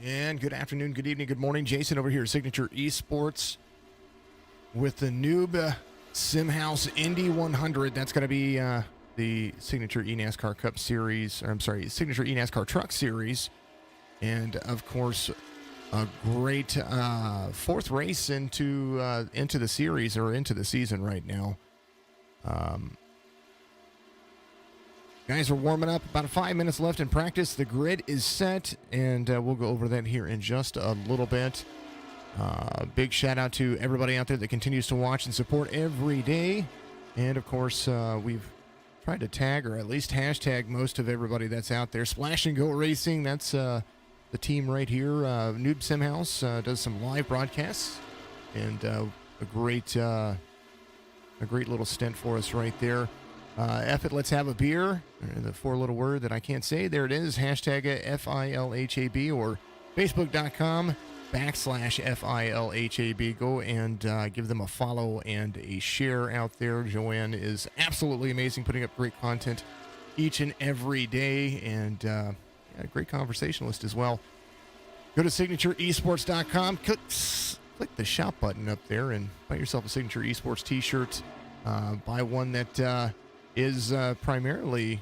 And good afternoon, good evening, good morning. Jason over here at Signature Esports with the Newb Simhouse Indy 100. That's going to be the Signature eNASCAR Cup Series, or I'm sorry, Signature eNASCAR Truck Series. And, of course, a great fourth race into the series, or into the season right now. Guys are warming up. About 5 minutes left in practice. The grid is set, and we'll go over that here in just a little bit. Big shout out to everybody out there that continues to watch and support every day. And, of course, we've tried to tag, or at least hashtag, most of everybody that's out there. Splash and Go Racing, that's the team right here. Newb Simhouse does some live broadcasts, and a great little stint for us right there. F it, let's have a beer. The four-letter word that I can't say. There it is. Hashtag FILHAB or Facebook.com/FILHAB. Go and give them a follow and a share out there. Joanne is absolutely amazing, putting up great content each and every day, and a great conversationalist as well. Go to signatureesports.com. Click the shop button up there and buy yourself a Signature Esports t-shirt. Buy one that is primarily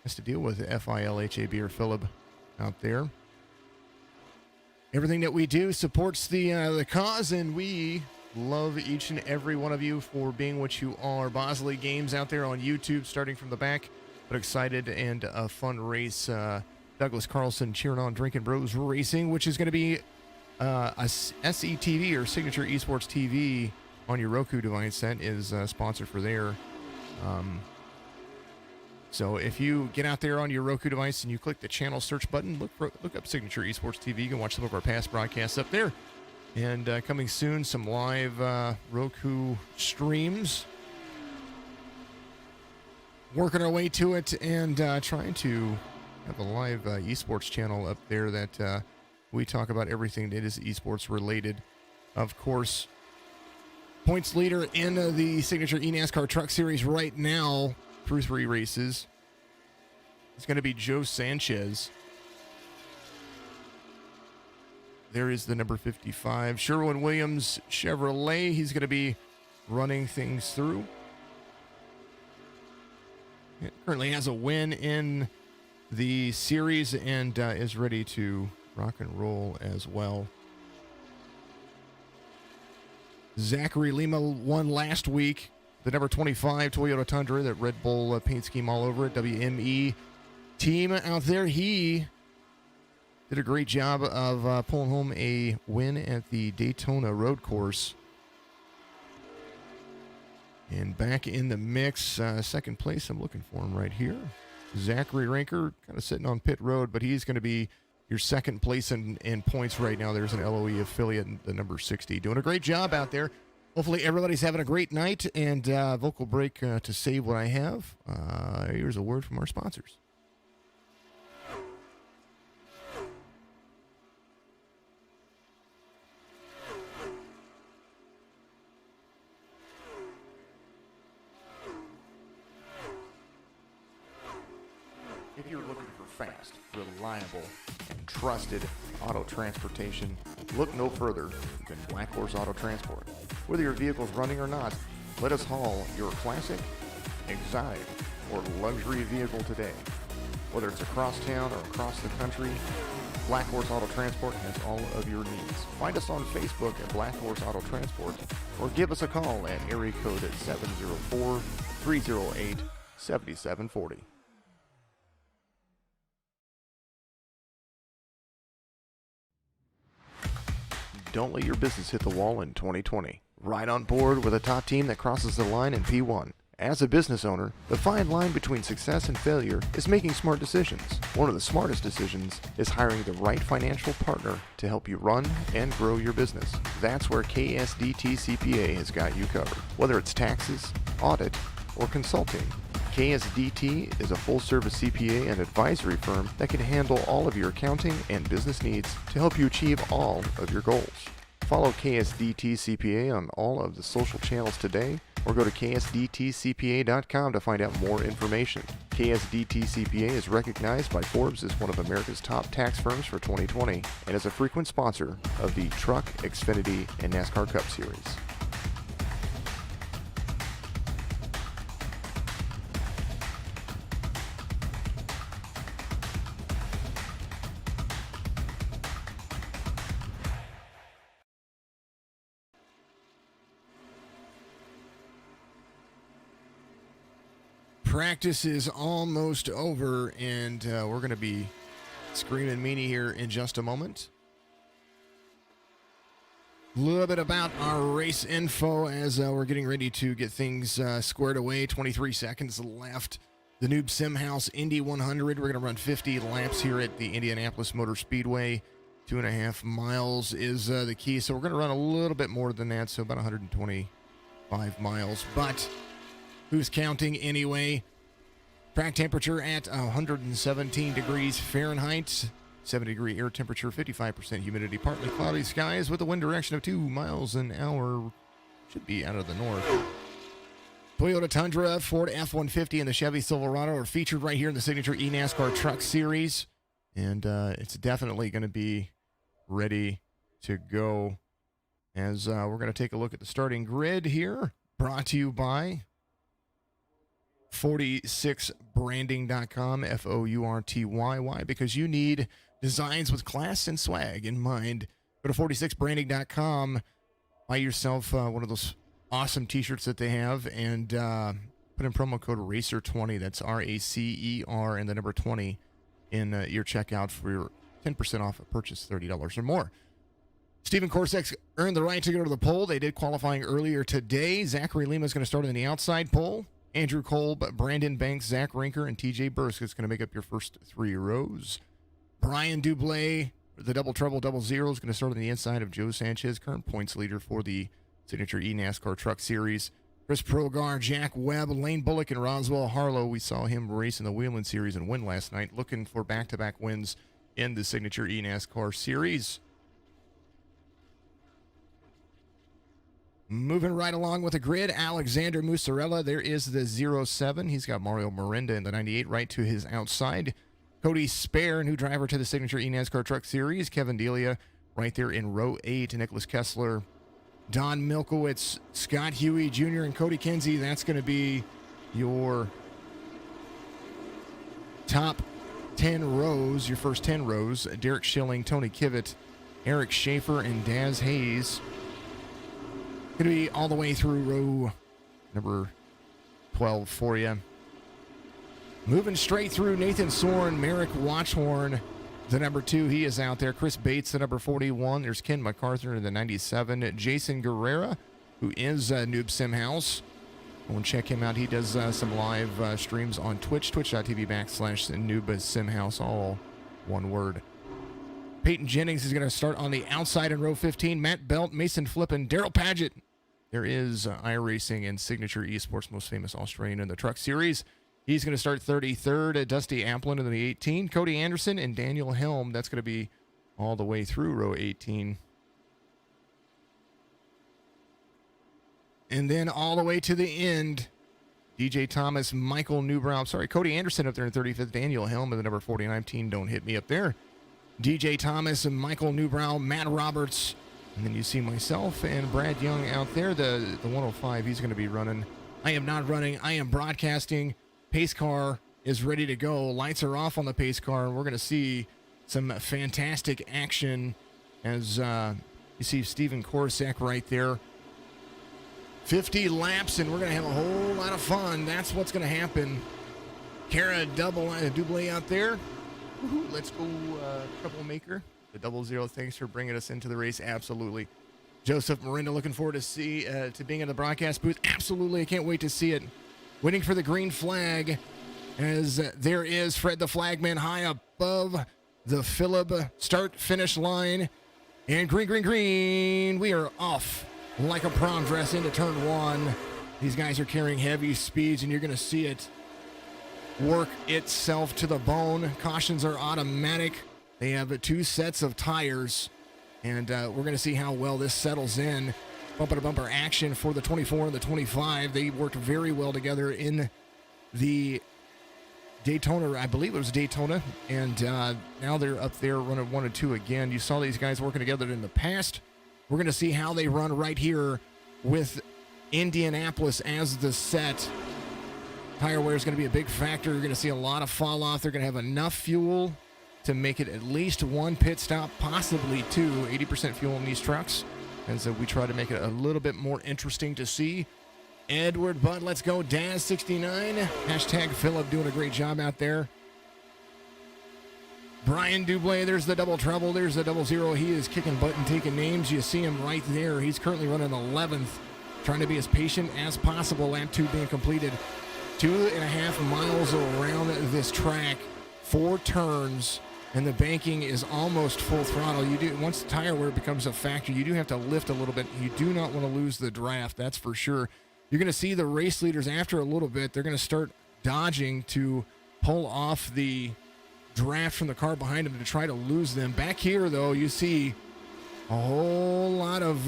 has to deal with FILHAB or Philip out there. Everything that we do supports the cause, and we love each and every one of you for being what you are. Bosley Games out there on YouTube, starting from the back, but excited and a fun race. Douglas Carlson cheering on Drinking Bros Racing, which is going to be a SETV or Signature Esports TV on your Roku device. That is sponsored for there. So if you get out there on your Roku device and you click the channel search button, look up Signature Esports TV. You can watch some of our past broadcasts up there. And coming soon, some live Roku streams. Working our way to it, and trying to have a live esports channel up there that we talk about everything that is esports related. Of course, points leader in the Signature eNASCAR Truck Series right now through 3 races. It's going to be Joe Sanchez. There is the number 55. Sherwin-Williams Chevrolet. He's going to be running things through. It currently has a win in the series and is ready to rock and roll as well. Zachary Lima won last week. The number 25 Toyota Tundra, that Red Bull paint scheme all over it. WME team out there. He did a great job of pulling home a win at the Daytona Road Course. And back in the mix, second place, I'm looking for him right here. Zachary Rinker, kind of sitting on pit road, but he's going to be your second place in points right now. There's an LOE affiliate, the number 60. Doing a great job out there. Hopefully everybody's having a great night, and vocal break to save what I have. Here's a word from our sponsors. If you're looking for fast, reliable, and trusted auto transportation, look no further than Black Horse Auto Transport. Whether your vehicle's running or not, let us haul your classic, exotic, or luxury vehicle today. Whether it's across town or across the country, Black Horse Auto Transport has all of your needs. Find us on Facebook at Black Horse Auto Transport, or give us a call at area code at 7740. Don't let your business hit the wall in 2020. Ride on board with a top team that crosses the line in P1. As a business owner, the fine line between success and failure is making smart decisions. One of the smartest decisions is hiring the right financial partner to help you run and grow your business. That's where KSDT CPA has got you covered. Whether it's taxes, audit, or consulting, KSDT is a full-service CPA and advisory firm that can handle all of your accounting and business needs to help you achieve all of your goals. Follow KSDT CPA on all of the social channels today, or go to ksdtcpa.com to find out more information. KSDT CPA is recognized by Forbes as one of America's top tax firms for 2020 and is a frequent sponsor of the Truck, Xfinity, and NASCAR Cup Series. Practice is almost over, and we're going to be screaming meanie here in just a moment. A little bit about our race info as we're getting ready to get things squared away. 23 seconds left. The Newb Simhouse Indy 100. We're going to run 50 laps here at the Indianapolis Motor Speedway. 2.5 miles is the key, so we're going to run a little bit more than that, so about 125 miles, but who's counting anyway? Track temperature at 117 degrees Fahrenheit, 70-degree air temperature, 55% humidity, partly cloudy skies with a wind direction of 2 miles an hour. Should be out of the north. Toyota Tundra, Ford F-150, and the Chevy Silverado are featured right here in the signature eNASCAR Truck Series, and it's definitely going to be ready to go as we're going to take a look at the starting grid here, brought to you by 46branding.com, F-O-U-R-T-Y-Y, because you need designs with class and swag in mind. Go to 46branding.com, buy yourself one of those awesome t-shirts that they have, and put in promo code RACER20, that's R-A-C-E-R, and the number 20 in your checkout for your 10% off a purchase $30 or more. Stephen Korsak earned the right to go to the pole. They did qualifying earlier today. Zachary Lima is going to start in the outside pole. Andrew Kolb, Brandon Banks, Zach Rinker, and TJ Bursk is going to make up your first 3 rows. Brian Dublé, the double trouble, double zero, is going to start on the inside of Joe Sanchez, current points leader for the signature eNASCAR Truck Series. Chris Progar, Jack Webb, Lane Bullock, and Roswell Harlow. We saw him race in the Whelen Series and win last night, looking for back-to-back wins in the signature eNASCAR Series. Moving right along with the grid, Alexander Musarella. There is the 07. He's got Mario Miranda in the 98 right to his outside. Cody Spare, new driver to the signature eNASCAR Truck Series. Kevin Delia right there in row 8. Nicholas Kessler, Don Milkowitz, Scott Huey Jr., and Cody Kinsey. That's going to be your top 10 rows, your first 10 rows. Derek Schilling, Tony Kivett, Eric Schaefer, and Daz Hayes. Going to be all the way through row number 12 for you. Moving straight through, Nathan Soren, Merrick Watchhorn, the number 2. He is out there. Chris Bates, the number 41. There's Ken MacArthur in the 97. Jason Guerrera, who is Newb Simhouse. Go and check him out. He does some live streams on Twitch, twitch.tv/Newb Simhouse, all one word. Peyton Jennings is going to start on the outside in row 15. Matt Belt, Mason Flippin, Daryl Paget. There is iRacing and Signature Esports' most famous Australian in the Truck Series. He's going to start 33rd. Dusty Applin in the 18. Cody Anderson and Daniel Helm. That's going to be all the way through row 18. And then all the way to the end, DJ Thomas, Michael Newbrow. Cody Anderson up there in 35th. Daniel Helm in the number 49 team. Don't hit me up there. DJ Thomas and Michael Newbrow, Matt Roberts. And then you see myself and Brad Young out there. The 105, he's going to be running. I am not running. I am broadcasting. Pace car is ready to go. Lights are off on the pace car, and we're going to see some fantastic action as you see Stephen Korsak right there 50 laps, and we're going to have a whole lot of fun. That's what's going to happen. Kara double out there. Woo-hoo. Let's go, troublemaker. The 00, thanks for bringing us into the race. Absolutely. Joseph Miranda, looking forward to being in the broadcast booth. Absolutely, I can't wait to see it. Waiting for the green flag, as there is Fred the Flagman high above the Phillip start-finish line. And green. We are off like a prom dress into turn 1. These guys are carrying heavy speeds, and you're going to see it work itself to the bone. Cautions are automatic. They have 2 sets of tires, and we're going to see how well this settles in. Bumper-to-bumper action for the 24 and the 25. They worked very well together in the Daytona. I believe it was Daytona, and now they're up there running 1 and 2 again. You saw these guys working together in the past. We're going to see how they run right here with Indianapolis as the set. Tire wear is going to be a big factor. You're going to see a lot of fall off. They're going to have enough fuel to make it at least 1 pit stop, possibly 2. 80% fuel in these trucks. And so we try to make it a little bit more interesting to see. Edward Budd, let's go. Daz69. Hashtag Phillip doing a great job out there. Brian Dublé, there's the double trouble. There's the 00. He is kicking butt and taking names. You see him right there. He's currently running 11th. Trying to be as patient as possible. Lap 2 being completed. 2.5 miles around this track. 4 turns. And the banking is almost full throttle. Once the tire wear becomes a factor, you do have to lift a little bit. You do not want to lose the draft, that's for sure. You're going to see the race leaders after a little bit. They're going to start dodging to pull off the draft from the car behind them to try to lose them. Back here, though, you see a whole lot of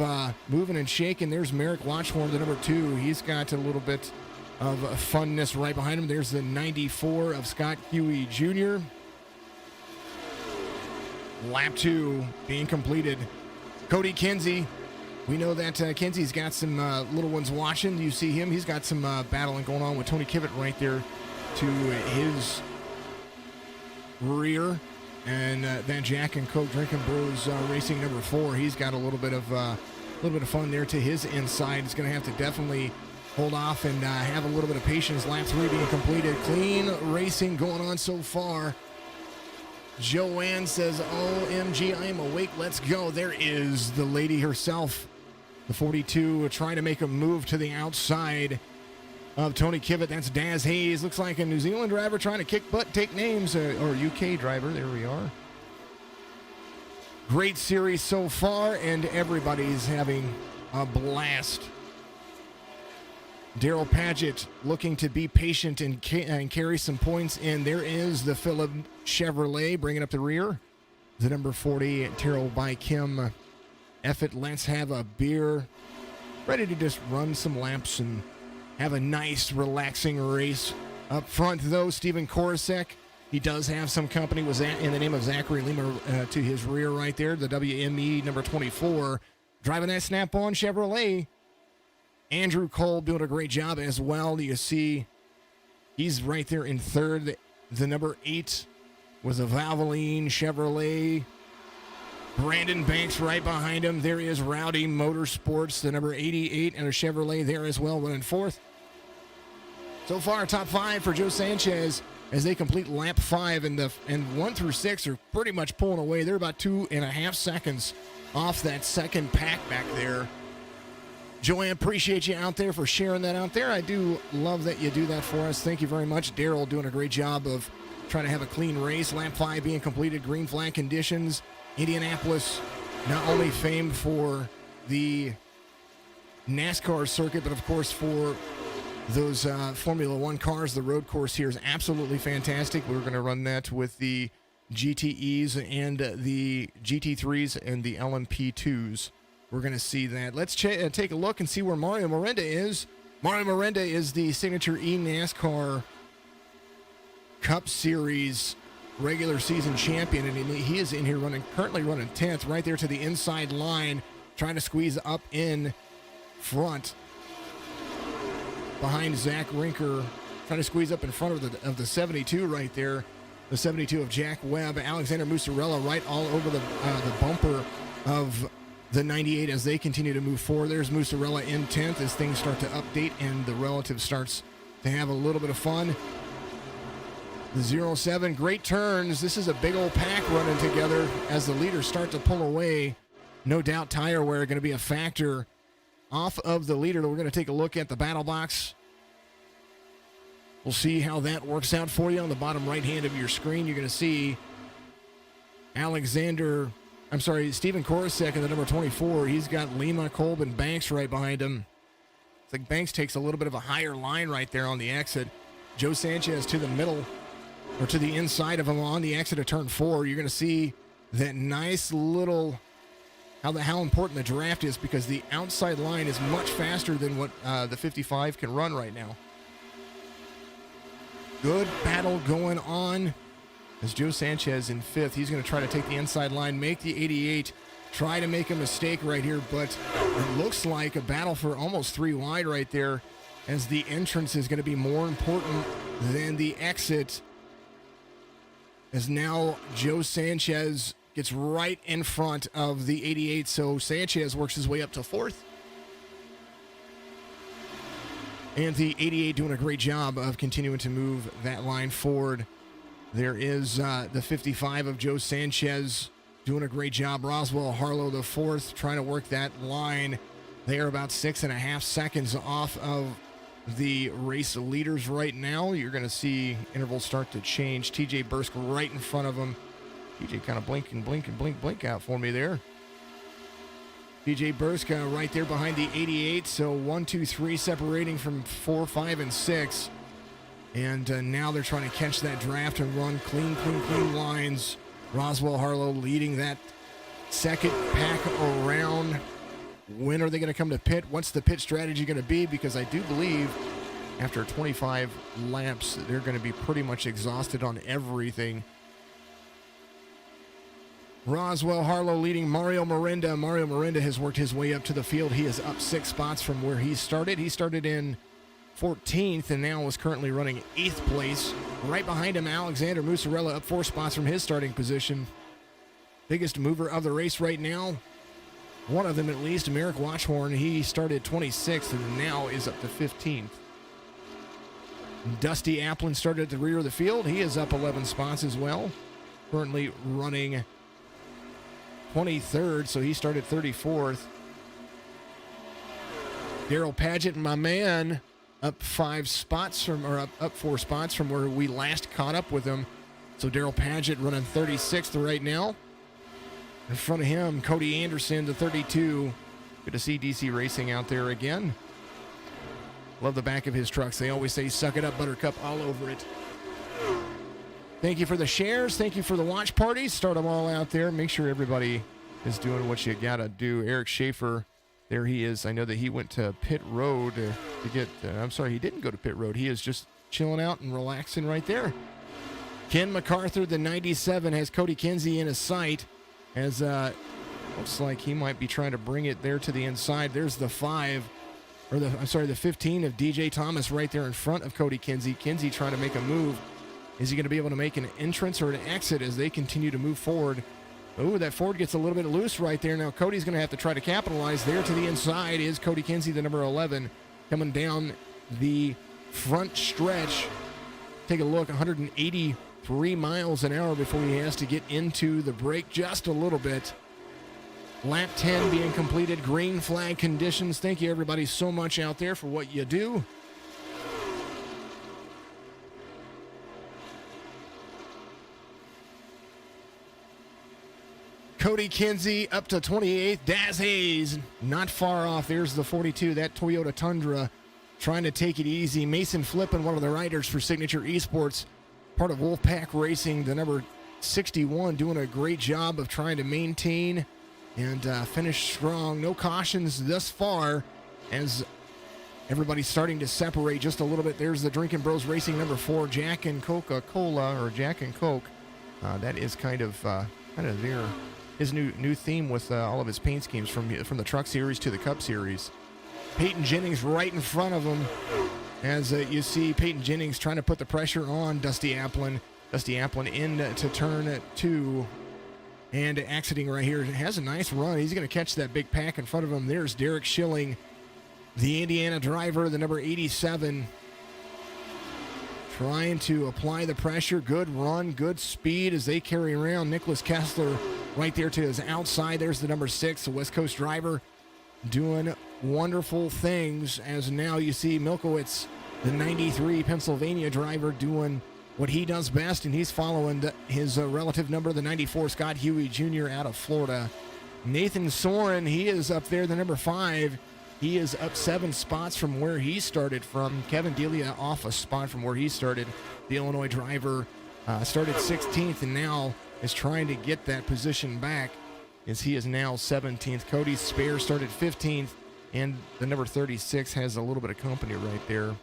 moving and shaking. There's Merrick Watchhorn, the number 2. He's got a little bit of funness right behind him. There's the 94 of Scott Huey Jr. Lap 2 being completed. Cody Kinsey. We know that Kinsey's got some little ones watching. You see him. He's got some battling going on with Tony Kivitt right there to his rear. And that Jack and Coke Drinking Bros Racing number 4. He's got a little bit of fun there to his inside. He's going to have to definitely hold off and have a little bit of patience. Lap 3 being completed. Clean racing going on so far. Joanne says, OMG, I am awake. Let's go. There is the lady herself. The 42 trying to make a move to the outside of Tony Kivitt. That's Daz Hayes. Looks like a New Zealand driver trying to kick butt, take names. Or UK driver. There we are. Great series so far, and everybody's having a blast. Daryl Paget looking to be patient and carry some points in. There is the Phillip Chevrolet bringing up the rear. The number 40, Terrell by Kim Effett. Let's have a beer. Ready to just run some laps and have a nice, relaxing race. Up front, though, Steven Korosek. He does have some company in the name of Zachary Lima to his rear right there. The WME number 24. Driving that Snap-on Chevrolet. Andrew Cole doing a great job as well. You see he's right there in third. The number 8 was a Valvoline Chevrolet. Brandon Banks right behind him. There is Rowdy Motorsports, the number 88, and a Chevrolet there as well, running fourth. So far, top 5 for Joe Sanchez as they complete lap 5, and 1 through 6 are pretty much pulling away. They're about 2.5 seconds off that second pack back there. Joanne, appreciate you out there for sharing that out there. I do love that you do that for us. Thank you very much. Daryl doing a great job of trying to have a clean race. Lap 5 being completed, green flag conditions. Indianapolis, not only famed for the NASCAR circuit, but of course for those Formula One cars. The road course here is absolutely fantastic. We're going to run that with the GTEs and the GT3s and the LMP2s. We're going to see that. Let's take a look and see where Mario Miranda is. Mario Miranda is the signature eNASCAR Cup Series regular season champion, and he is in here currently running 10th, right there to the inside line, trying to squeeze up in front behind Zach Rinker, trying to squeeze up in front of the 72 right there, the 72 of Jack Webb. Alexander Musarella right all over the bumper of the 98 as they continue to move forward. There's Musarella in 10th as things start to update and the relative starts to have a little bit of fun. The 07, great turns. This is a big old pack running together as the leaders start to pull away. No doubt tire wear going to be a factor off of the leader. We're going to take a look at the battle box. We'll see how that works out for you. On the bottom right hand of your screen, you're going to see Stephen Korosek in the number 24. He's got Lima, Kolb, and Banks right behind him. It's like Banks takes a little bit of a higher line right there on the exit. Joe Sanchez to the middle, or to the inside of him on the exit of turn 4. You're going to see that nice little, how important the draft is, because the outside line is much faster than what the 55 can run right now. Good battle going on as Joe Sanchez in 5th. He's going to try to take the inside line, make the 88, try to make a mistake right here, but it looks like a battle for almost 3 wide right there, as the entrance is going to be more important than the exit, as now Joe Sanchez gets right in front of the 88, so Sanchez works his way up to 4th. And the 88 doing a great job of continuing to move that line forward. There is the 55 of Joe Sanchez doing a great job. Roswell Harlow, the 4th, trying to work that line. They are about 6.5 seconds off of the race leaders right now. You're going to see intervals start to change. TJ Bursk right in front of him. TJ kind of blink out for me there. TJ Bursk right there behind the 88. So 1, 2, 3 separating from 4, 5, and 6. And now they're trying to catch that draft and run clean lines. Roswell Harlow leading that second pack around. When are they going to come to pit? What's the pit strategy going to be? Because I do believe after 25 laps, they're going to be pretty much exhausted on everything. Roswell Harlow leading Mario Miranda. Mario Miranda has worked his way up to the field. He is up 6 spots from where he started. He started in 14th and now is currently running 8th place. Right behind him, Alexander Musarella up 4 spots from his starting position. Biggest mover of the race right now, one of them at least, Merrick Watchhorn. He started 26th and now is up to 15th. Dusty Applin started at the rear of the field. He is up 11 spots as well. Currently running 23rd, so he started 34th. Daryl Paget, my man, up 4 spots from where we last caught up with him. So Daryl Paget running 36th right now. In front of him, Cody Anderson, the 32. Good to see DC Racing out there again. Love the back of his trucks. They always say, suck it up, Buttercup, all over it. Thank you for the shares. Thank you for the watch parties. Start them all out there. Make sure everybody is doing what you got to do. Eric Schaefer, there he is. I know that he went to pit road to get, I'm sorry, he didn't go to pit road. He is just chilling out and relaxing right there. Ken MacArthur, the 97, has Cody Kinsey in his sight, as looks like he might be trying to bring it there to the inside. There's the the 15 of DJ Thomas right there in front of Cody Kinsey. Kinsey trying to make a move. Is he going to be able to make an entrance or an exit as they continue to move forward? Oh, that Ford gets a little bit loose right there. Now Cody's going to have to try to capitalize. There to the inside is Cody Kinsey, the number 11, coming down the front stretch. Take a look, 183 miles an hour before he has to get into the brake just a little bit. Lap 10 being completed, green flag conditions. Thank you everybody so much out there for what you do. Cody Kinsey up to 28th. Daz Hayes not far off. There's the 42, that Toyota Tundra, trying to take it easy. Mason Flippin, one of the riders for Signature Esports, part of Wolfpack Racing, the number 61, doing a great job of trying to maintain and finish strong. No cautions thus far as everybody's starting to separate just a little bit. There's the Drinking Bros Racing number 4, Jack and Coca-Cola, or Jack and Coke. That is kind of their his new theme with all of his paint schemes from the Truck Series to the Cup Series. Peyton Jennings right in front of him as you see Peyton Jennings trying to put the pressure on Dusty Applin. Dusty Applin in to turn 2. and exiting right here. Has a nice run. He's going to catch that big pack in front of him. There's Derek Schilling, the Indiana driver, the number 87, trying to apply the pressure. Good run, good speed as they carry around Nicholas Kessler right there to his outside. There's the number 6, the West Coast driver, doing wonderful things as now you see Milkowitz, the 93 Pennsylvania driver, doing what he does best, and he's following his relative number, the 94 Scott Huey Jr. out of Florida. Nathan Soren, he is up there, the number 5. He is up 7 spots from where he started from. Kevin Delia off a spot from where he started. The Illinois driver started 16th and now is trying to get that position back as he is now 17th. Cody Spare started 15th, and the number 36 has a little bit of company right there.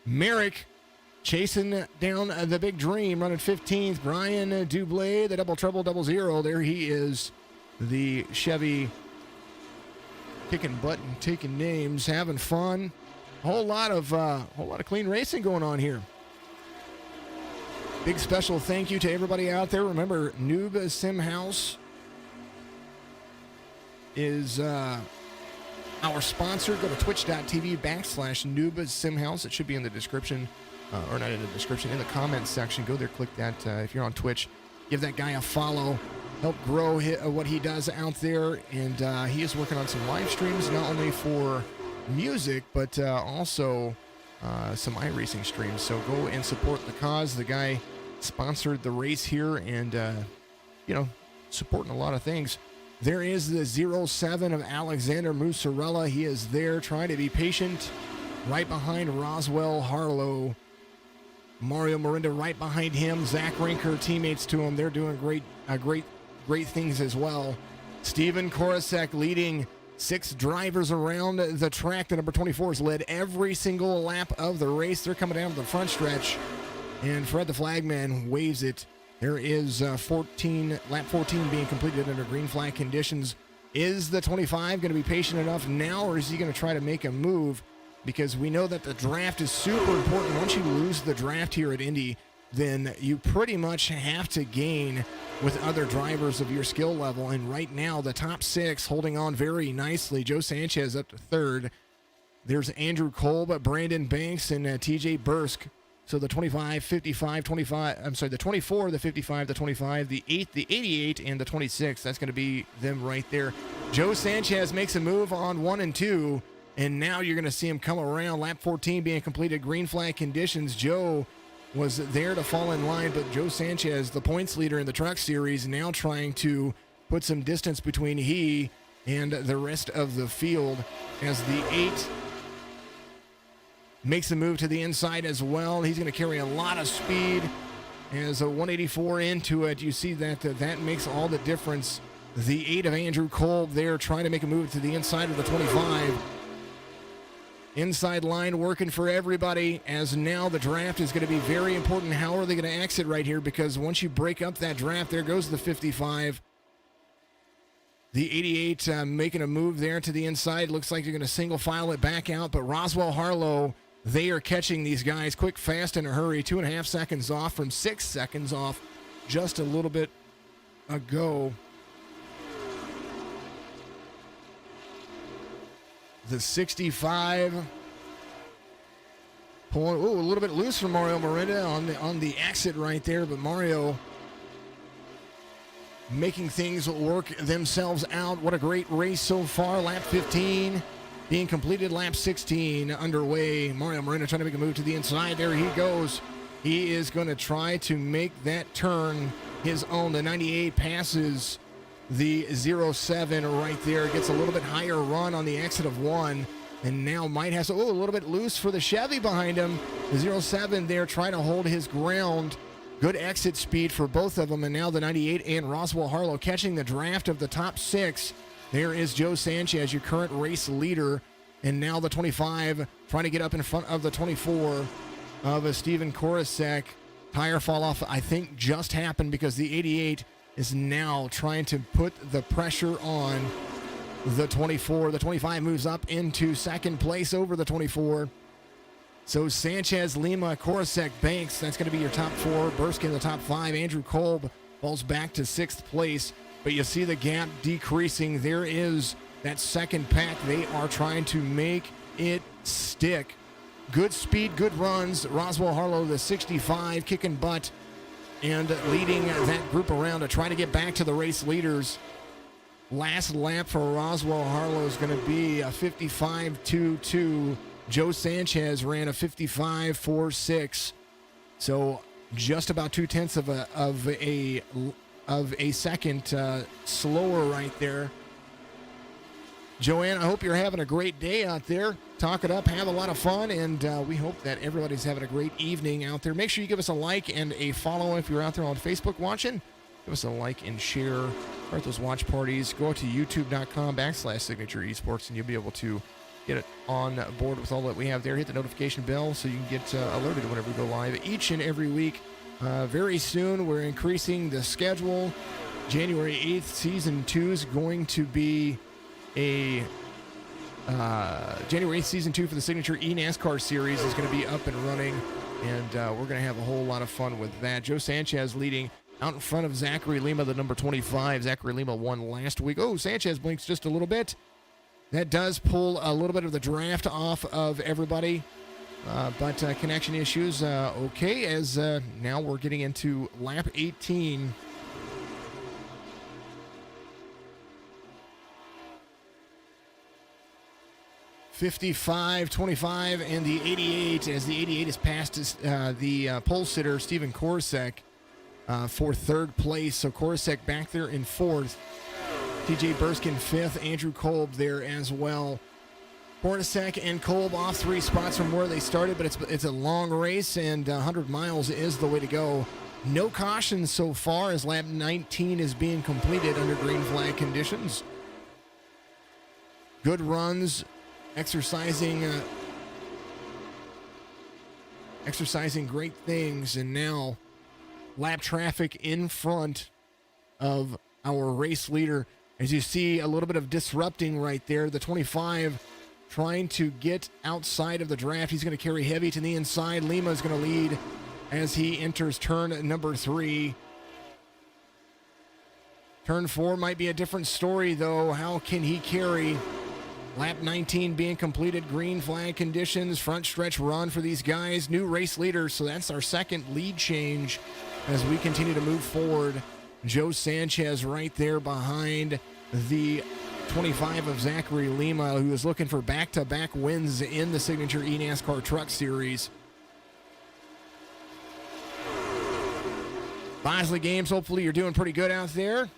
Merrick chasing down the big dream, running 15th. Brian Dublé, the double trouble, double zero. There he is, the Chevy, kicking butt and taking names, having fun. A whole lot of clean racing going on here. Big special thank you to everybody out there. Remember, Newb Simhouse is our sponsor. Go to twitch.tv/Newb Simhouse. It should be in the description. Or not in the description, in the comments section. Go there, click that. If you're on Twitch, give that guy a follow. Help grow what he does out there. And he is working on some live streams, not only for music, but also some iRacing streams. So go and support the cause. The guy sponsored the race here and, supporting a lot of things. There is the 07 of Alexander Musarella. He is there trying to be patient. Right behind Roswell Harlow. Mario Mirinda right behind him. Zach Rinker, teammates to him. They're doing great things as well. Steven Korosek leading 6 drivers around the track. The number 24 has led every single lap of the race. They're coming down to the front stretch, and Fred the Flagman waves it. There is lap 14 being completed under green flag conditions. Is the 25 going to be patient enough now, or is he going to try to make a move? Because we know that the draft is super important. Once you lose the draft here at Indy, then you pretty much have to gain with other drivers of your skill level. And right now, the top 6 holding on very nicely. Joe Sanchez up to 3rd. There's Andrew Kolb, Brandon Banks, and TJ Bursk. So the 25, 55, 25, I'm sorry, the 24, the 55, the 25, the 8, the 88, and the 26. That's going to be them right there. Joe Sanchez makes a move on 1 and 2. And now you're going to see him come around. Lap 14 being completed, green flag conditions. Joe was there to fall in line, but Joe Sanchez, the points leader in the truck series, now trying to put some distance between he and the rest of the field as the 8 makes a move to the inside as well. He's going to carry a lot of speed as a 184 into it. You see that makes all the difference. The 8 of Andrew Kolb there trying to make a move to the inside of the 25. Inside line working for everybody, as now the draft is going to be very important. How are they going to exit right here? Because once you break up that draft, there goes the 55. The 88 making a move there to the inside. Looks like you're going to single file it back out, but Roswell Harlow, they are catching these guys quick, fast, in a hurry. 2.5 seconds off from 6 seconds off just a little bit ago. The 65 pulling a little bit loose from Mario Mirinda on the exit right there, but Mario making things work themselves out. What a great race so far. Lap 15 being completed, lap 16 underway. Mario Mirinda trying to make a move to the inside. There he goes. He is going to try to make that turn his own. The 98 passes the 07 right there, gets a little bit higher run on the exit of 1, and now might have a little bit loose for the Chevy behind him. The 07 there trying to hold his ground. Good exit speed for both of them, and now the 98 and Roswell Harlow catching the draft of the top 6. There is Joe Sanchez, your current race leader, and now the 25 trying to get up in front of the 24 of Steven Korosek. Tire fall off, I think, just happened because the 88 is now trying to put the pressure on the 24. The 25 moves up into second place over the 24. So Sanchez, Lima, Korosek, Banks, that's going to be your top 4. Bursk in the top 5. Andrew Kolb falls back to 6th place, but you see the gap decreasing. There is that second pack. They are trying to make it stick. Good speed, good runs. Roswell Harlow, the 65, kicking butt and leading that group around to try to get back to the race leaders. Last lap for Roswell Harlow is going to be a 55.22. Joe Sanchez ran a 55.46. So just about 0.2 of a second slower right there. Joanne, I hope you're having a great day out there. Talk it up, have a lot of fun, and we hope that everybody's having a great evening out there. Make sure you give us a like and a follow if you're out there on Facebook watching. Give us a like and share. Start those watch parties. Go to youtube.com/Signature Esports, and you'll be able to get it on board with all that we have there. Hit the notification bell so you can get alerted whenever we go live each and every week. Very soon, we're increasing the schedule. January 8th, Season 2 is going to be January 8th, Season 2 for the Signature eNASCAR Series is going to be up and running, and we're going to have a whole lot of fun with that. Joe Sanchez leading out in front of Zachary Lima, the number 25. Zachary Lima won last week. Oh, Sanchez blinks just a little bit. That does pull a little bit of the draft off of everybody, but connection issues okay, as now we're getting into lap 18. $55.25 and the 88, as the 88 is past the pole sitter, Steven Korosek, for third place. So Korosek back there in fourth. TJ Burskin fifth. Andrew Kolb there as well. Korosek and Kolb off 3 spots from where they started, but it's a long race, and 100 miles is the way to go. No cautions so far as lap 19 is being completed under green flag conditions. Good runs. Exercising great things, and now lap traffic in front of our race leader. As you see, a little bit of disrupting right there. The 25 trying to get outside of the draft. He's going to carry heavy to the inside. Lima is going to lead as he enters turn number 3. Turn 4 might be a different story, though. How can he carry? Lap 19 being completed, green flag conditions, front stretch run for these guys. New race leaders, so that's our second lead change as we continue to move forward. Joe Sanchez right there behind the 25 of Zachary Lima, who is looking for back-to-back wins in the Signature eNASCAR Truck Series. Bosley Games, hopefully you're doing pretty good out there.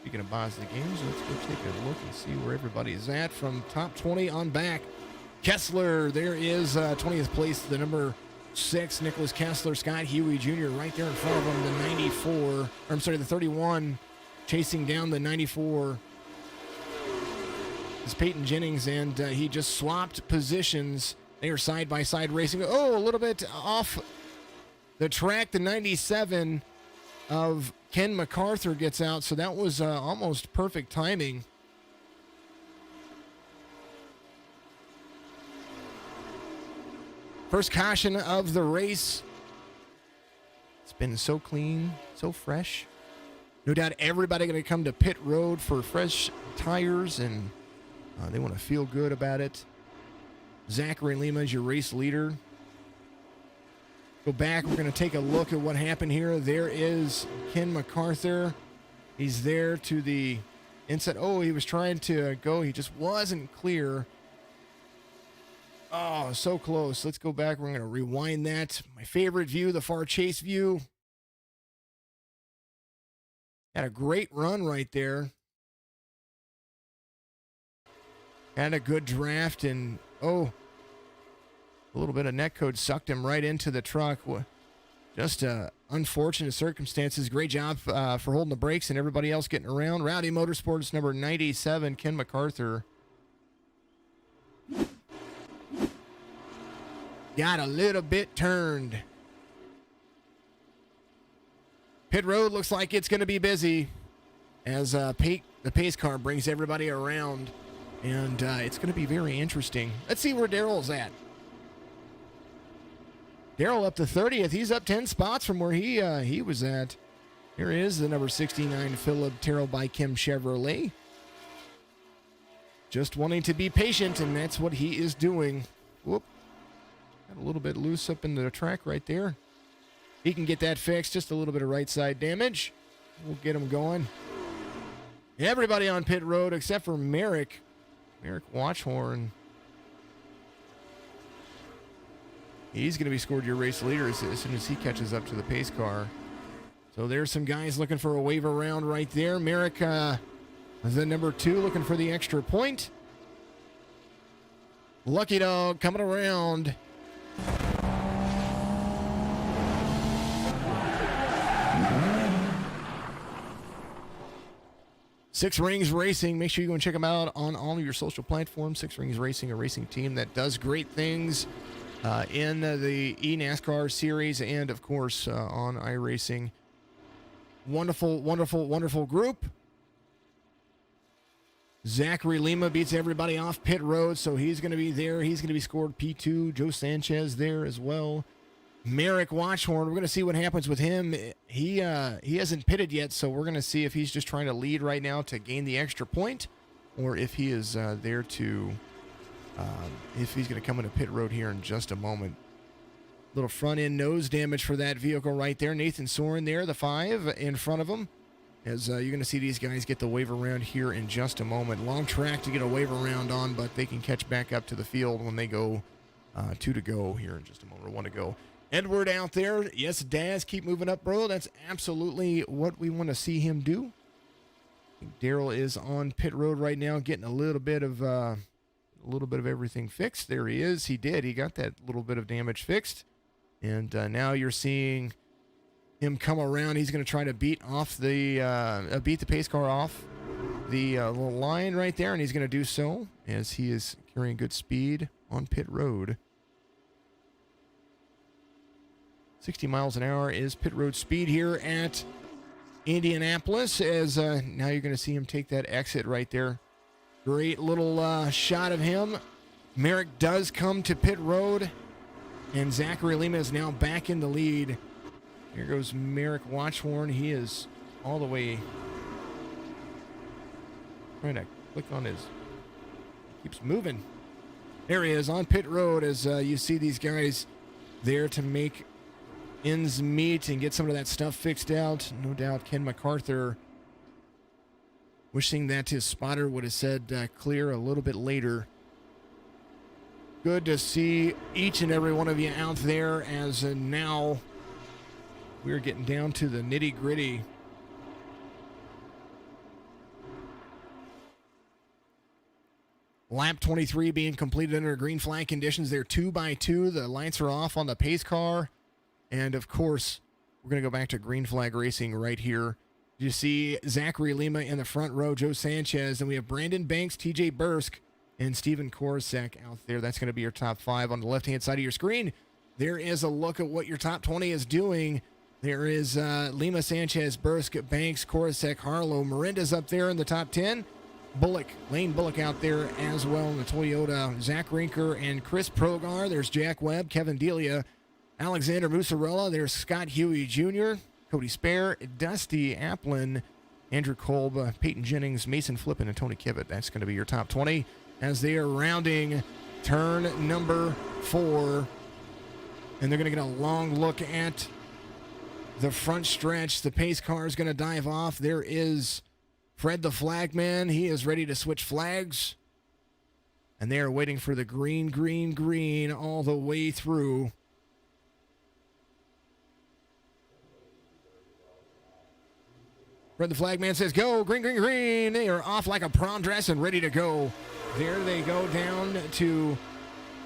Speaking of Bosley Games, let's go take a look and see where everybody is at from top 20 on back. Kessler, there is 20th place, the number 6, Nicholas Kessler. Scott Huey Jr. right there in front of him, the 31, chasing down the 94. It's Peyton Jennings, and he just swapped positions. They are side-by-side racing. Oh, a little bit off the track. The 97 of Ken MacArthur gets out, so that was almost perfect timing. First caution of the race. It's been so clean, so fresh. No doubt everybody going to come to pit road for fresh tires, and they want to feel good about it. Zachary Lima is your race leader. Go back, we're going to take a look at what happened here. There is Ken MacArthur. He's there to the inside. Oh, he was trying to go. He just wasn't clear. Oh, so close. Let's go back. We're going to rewind that. My favorite view, the far chase view. Had a great run right there. Had a good draft, and oh, a little bit of netcode sucked him right into the truck. Just unfortunate circumstances. Great job for holding the brakes and everybody else getting around. Rowdy Motorsports number 97, Ken MacArthur. Got a little bit turned. Pit road looks like it's going to be busy as the pace car brings everybody around. And it's going to be very interesting. Let's see where Daryl's at. Daryl up to 30th. He's up 10 spots from where he was at. Here is the number 69 Philip Terrell by Kim Chevrolet. Just wanting to be patient, and that's what he is doing. Whoop. Got a little bit loose up in the track right there. He can get that fixed. Just a little bit of right side damage. We'll get him going. Everybody on pit road except for Merrick. Merrick Watchhorn. He's going to be scored your race leader as soon as he catches up to the pace car. So there's some guys looking for a wave around right there. Merrick is the number 2 looking for the extra point. Lucky Dog coming around. Six Rings Racing. Make sure you go and check them out on all of your social platforms. Six Rings Racing, a racing team that does great things in the eNASCAR series and, of course, on iRacing. Wonderful, wonderful, wonderful group. Zachary Lima beats everybody off pit road, so he's going to be there. He's going to be scored P2. Joe Sanchez there as well. Merrick Watchhorn, we're going to see what happens with him. He hasn't pitted yet, so we're going to see if he's just trying to lead right now to gain the extra point, or if he is there to, if he's going to come into pit road here in just a moment. Little front end nose damage for that vehicle right there. Nathan Soren there, the 5 in front of him. As you're going to see these guys get the wave around here in just a moment. Long track to get a wave around on, but they can catch back up to the field when they go 2 to go here in just a moment, or 1 to go. Edward out there. Yes, Daz, keep moving up, bro. That's absolutely what we want to see him do. Daryl is on pit road right now, getting a little bit of everything fixed. There he is. He did. He got that little bit of damage fixed. And now you're seeing him come around. He's going to try to beat the pace car off the little line right there, and he's going to do so as he is carrying good speed on pit road. 60 miles an hour is pit road speed here at Indianapolis, as now you're going to see him take that exit right there. Great little shot of him. Merrick does come to pit road, and Zachary Lima is now back in the lead. Here goes Merrick Watchhorn. He is all the way trying to click on his, keeps moving. There he is on pit road as you see these guys there to make ends meet and get some of that stuff fixed out. No doubt Ken MacArthur wishing that his spotter would have said clear a little bit later. Good to see each and every one of you out there as now we're getting down to the nitty-gritty. Lap 23 being completed under green flag conditions. They're 2 by 2. The lights are off on the pace car. And, of course, we're going to go back to green flag racing right here. You see Zachary Lima in the front row, Joe Sanchez, and we have Brandon Banks, TJ Bursk, and Steven Korosek out there. That's going to be your top 5 on the left-hand side of your screen. There is a look at what your top 20 is doing. There is Lima, Sanchez, Bursk, Banks, Korosek, Harlow. Miranda's up there in the top 10. Bullock, Lane Bullock out there as well in the Toyota. Zach Rinker and Chris Progar. There's Jack Webb, Kevin Delia, Alexander Musarella. There's Scott Huey Jr., Cody Spare, Dusty Applin, Andrew Kolb, Peyton Jennings, Mason Flippin, and Tony Kivett. That's going to be your top 20 as they are rounding turn number 4. And they're going to get a long look at the front stretch. The pace car is going to dive off. There is Fred the Flagman. He is ready to switch flags. And they are waiting for the green, green, green all the way through. Fred the Flagman says, go, green, green, green. They are off like a prom dress and ready to go. There they go down to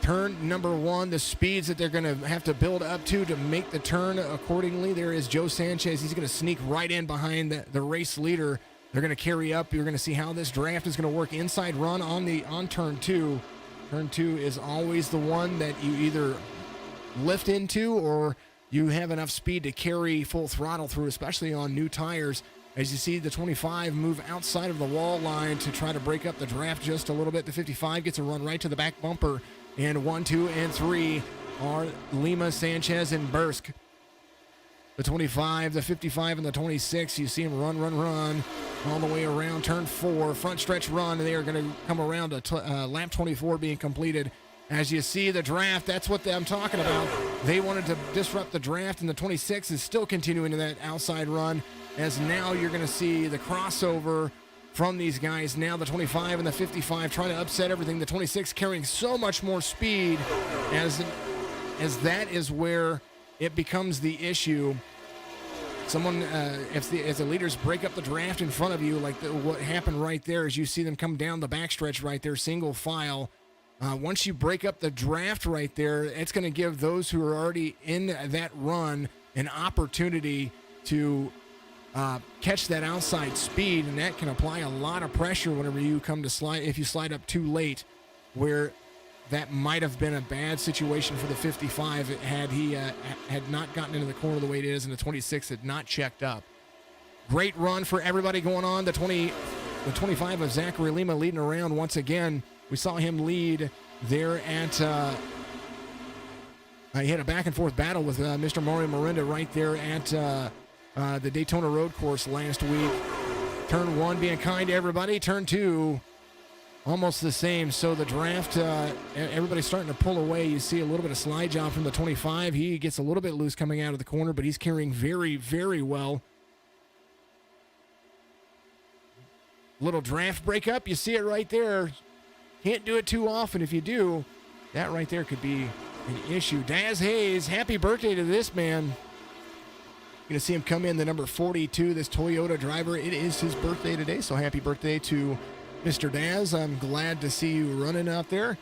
turn number 1. The speeds that they're going to have to build up to make the turn accordingly. There is Joe Sanchez. He's going to sneak right in behind the race leader. They're going to carry up. You're going to see how this draft is going to work. Inside run on turn 2. Turn 2 is always the one that you either lift into or you have enough speed to carry full throttle through, especially on new tires. As you see the 25 move outside of the wall line to try to break up the draft just a little bit. The 55 gets a run right to the back bumper. And 1, 2, and 3 are Lima, Sanchez, and Bursk. the 25, the 55, and the 26. You see him run all the way around turn 4, front stretch run, and they are going to come around to lap 24 being completed. As you see the draft, that's what I'm talking about. They wanted to disrupt the draft, and the 26 is still continuing in that outside run, as now you're going to see the crossover from these guys. Now the 25 and the 55 trying to upset everything. The 26 carrying so much more speed, as that is where it becomes the issue. Someone, if the leaders break up the draft in front of you, like what happened right there, as you see them come down the backstretch right there, single file. Once you break up the draft right there, it's going to give those who are already in that run an opportunity to catch that outside speed, and that can apply a lot of pressure whenever you come to slide. If you slide up too late, where that might have been a bad situation for the 55 had he had not gotten into the corner the way it is, and the 26 had not checked up. Great run for everybody going on. The 25 of Zachary Lima leading around once again. We saw him lead there at, he had a back and forth battle with Mr. Mario Miranda right there at the Daytona Road Course last week. Turn 1 being kind to everybody. Turn 2, almost the same. So the draft, everybody's starting to pull away. You see a little bit of slide job from the 25. He gets a little bit loose coming out of the corner, but he's carrying very, very well. Little draft breakup. You see it right there. Can't do it too often. If you do, that right there could be an issue. Daz Hayes, happy birthday to this man. You're going to see him come in, the number 42, this Toyota driver. It is his birthday today, so happy birthday to Mr. Daz. I'm glad to see you running out there.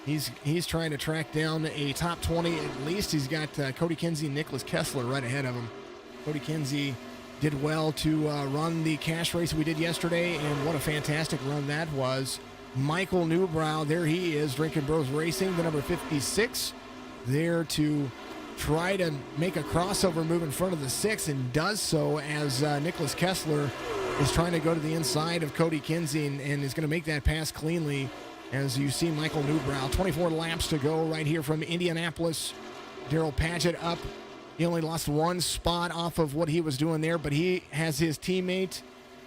He's trying to track down a top 20 at least. He's got Cody Kinsey and Nicholas Kessler right ahead of him. Cody Kinsey did well to run the cash race we did yesterday, and what a fantastic run that was. Michael Newbrow, there he is, Drinking Bros Racing, the number 56, there to try to make a crossover move in front of the 6, and does so as Nicholas Kessler is trying to go to the inside of Cody Kinsey and is going to make that pass cleanly, as you see Michael Newbrow. 24 laps to go right here from Indianapolis. Daryl Padgett up. He only lost one spot off of what he was doing there, but he has his teammate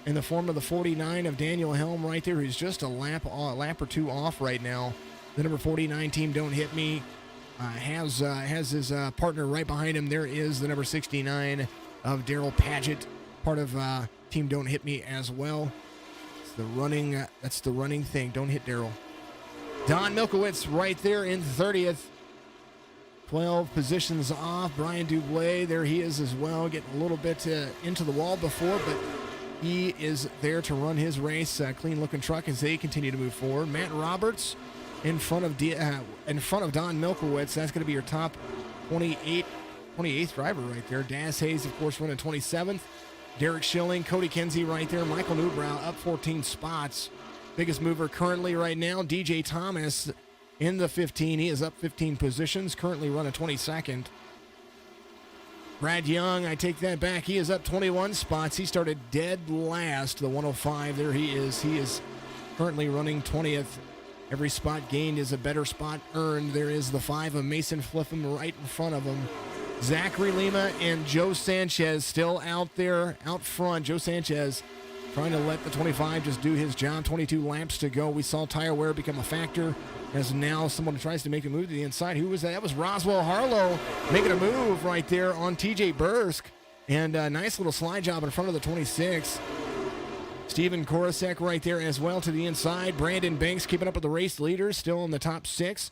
in the form of the 49 of Daniel Helm right there, who's just a lap or two off right now. The number 49 team Don't Hit Me has his partner right behind him. There is the number 69 of Daryl Padgett, part of Team Don't Hit Me as well. It's the running. That's the running thing. Don't hit Daryl. Don Milkowitz right there in 30th. 12 positions off. Brian Dublé, there he is as well, getting a little bit into the wall before, but he is there to run his race. Clean-looking truck as they continue to move forward. Matt Roberts in front of Don Milkowitz. That's going to be your top 28th driver right there. Daz Hayes, of course, running 27th. Derek Schilling, Cody Kinsey right there. Michael Newbrow up 14 spots. Biggest mover currently right now, DJ Thomas in the 15. He is up 15 positions, currently running 22nd. Brad Young, I take that back. He is up 21 spots. He started dead last, the 105. There he is. He is currently running 20th. Every spot gained is a better spot earned. There is the 5 of Mason Fliffin right in front of him. Zachary Lima and Joe Sanchez still out there, out front. Joe Sanchez trying to let the 25 just do his job. 22 laps to go. We saw tire wear become a factor as now someone tries to make a move to the inside. Who was that? That was Roswell Harlow making a move right there on TJ Bursk. And a nice little slide job in front of the 26. Steven Korosek right there as well to the inside. Brandon Banks keeping up with the race leaders, still in the top 6.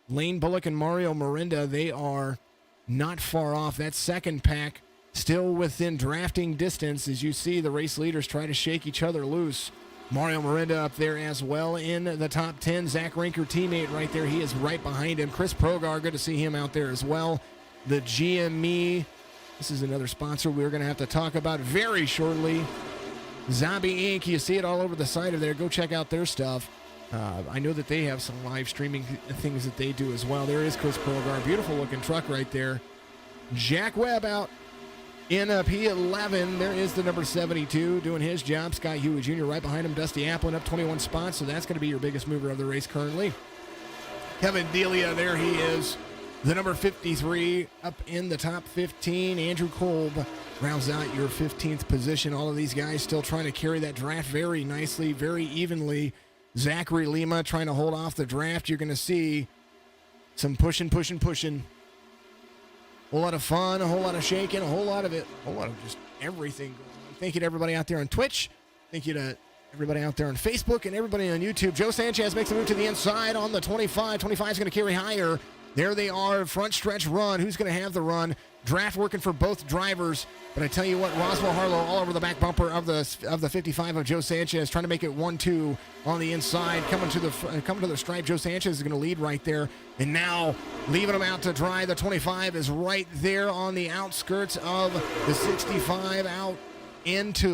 Lane Bullock and Mario Miranda, they are not far off. That second pack still within drafting distance as you see the race leaders try to shake each other loose. Mario Miranda up there as well in the top 10. Zach Rinker, teammate right there. He is right behind him. Chris Progar, good to see him out there as well. The GME, this is another sponsor we're going to have to talk about very shortly. Zombie Inc., you see it all over the side of there. Go check out their stuff. I know that they have some live streaming things that they do as well. There is Chris Progar. Beautiful looking truck right there. Jack Webb out in a P11. There is the number 72 doing his job. Scott Huey Jr. right behind him. Dusty Applin up 21 spots, so that's going to be your biggest mover of the race currently. Kevin Delia, there he is. The number 53 up in the top 15. Andrew Kolb rounds out your 15th position. All of these guys still trying to carry that draft very nicely, very evenly. Zachary Lima trying to hold off the draft. You're going to see some pushing. A whole lot of fun, a whole lot of shaking, a whole lot of just everything going on. Thank you to everybody out there on Twitch. Thank you to everybody out there on Facebook and everybody on YouTube. Joe Sanchez makes a move to the inside on the 25. 25 is going to carry higher. There they are, front stretch run. Who's going to have the run? Draft working for both drivers. But I tell you what, Roswell Harlow all over the back bumper of the 55 of Joe Sanchez, trying to make it 1-2 on the inside. Coming to the stripe, Joe Sanchez is going to lead right there. And now leaving him out to dry. The 25 is right there on the outskirts of the 65, out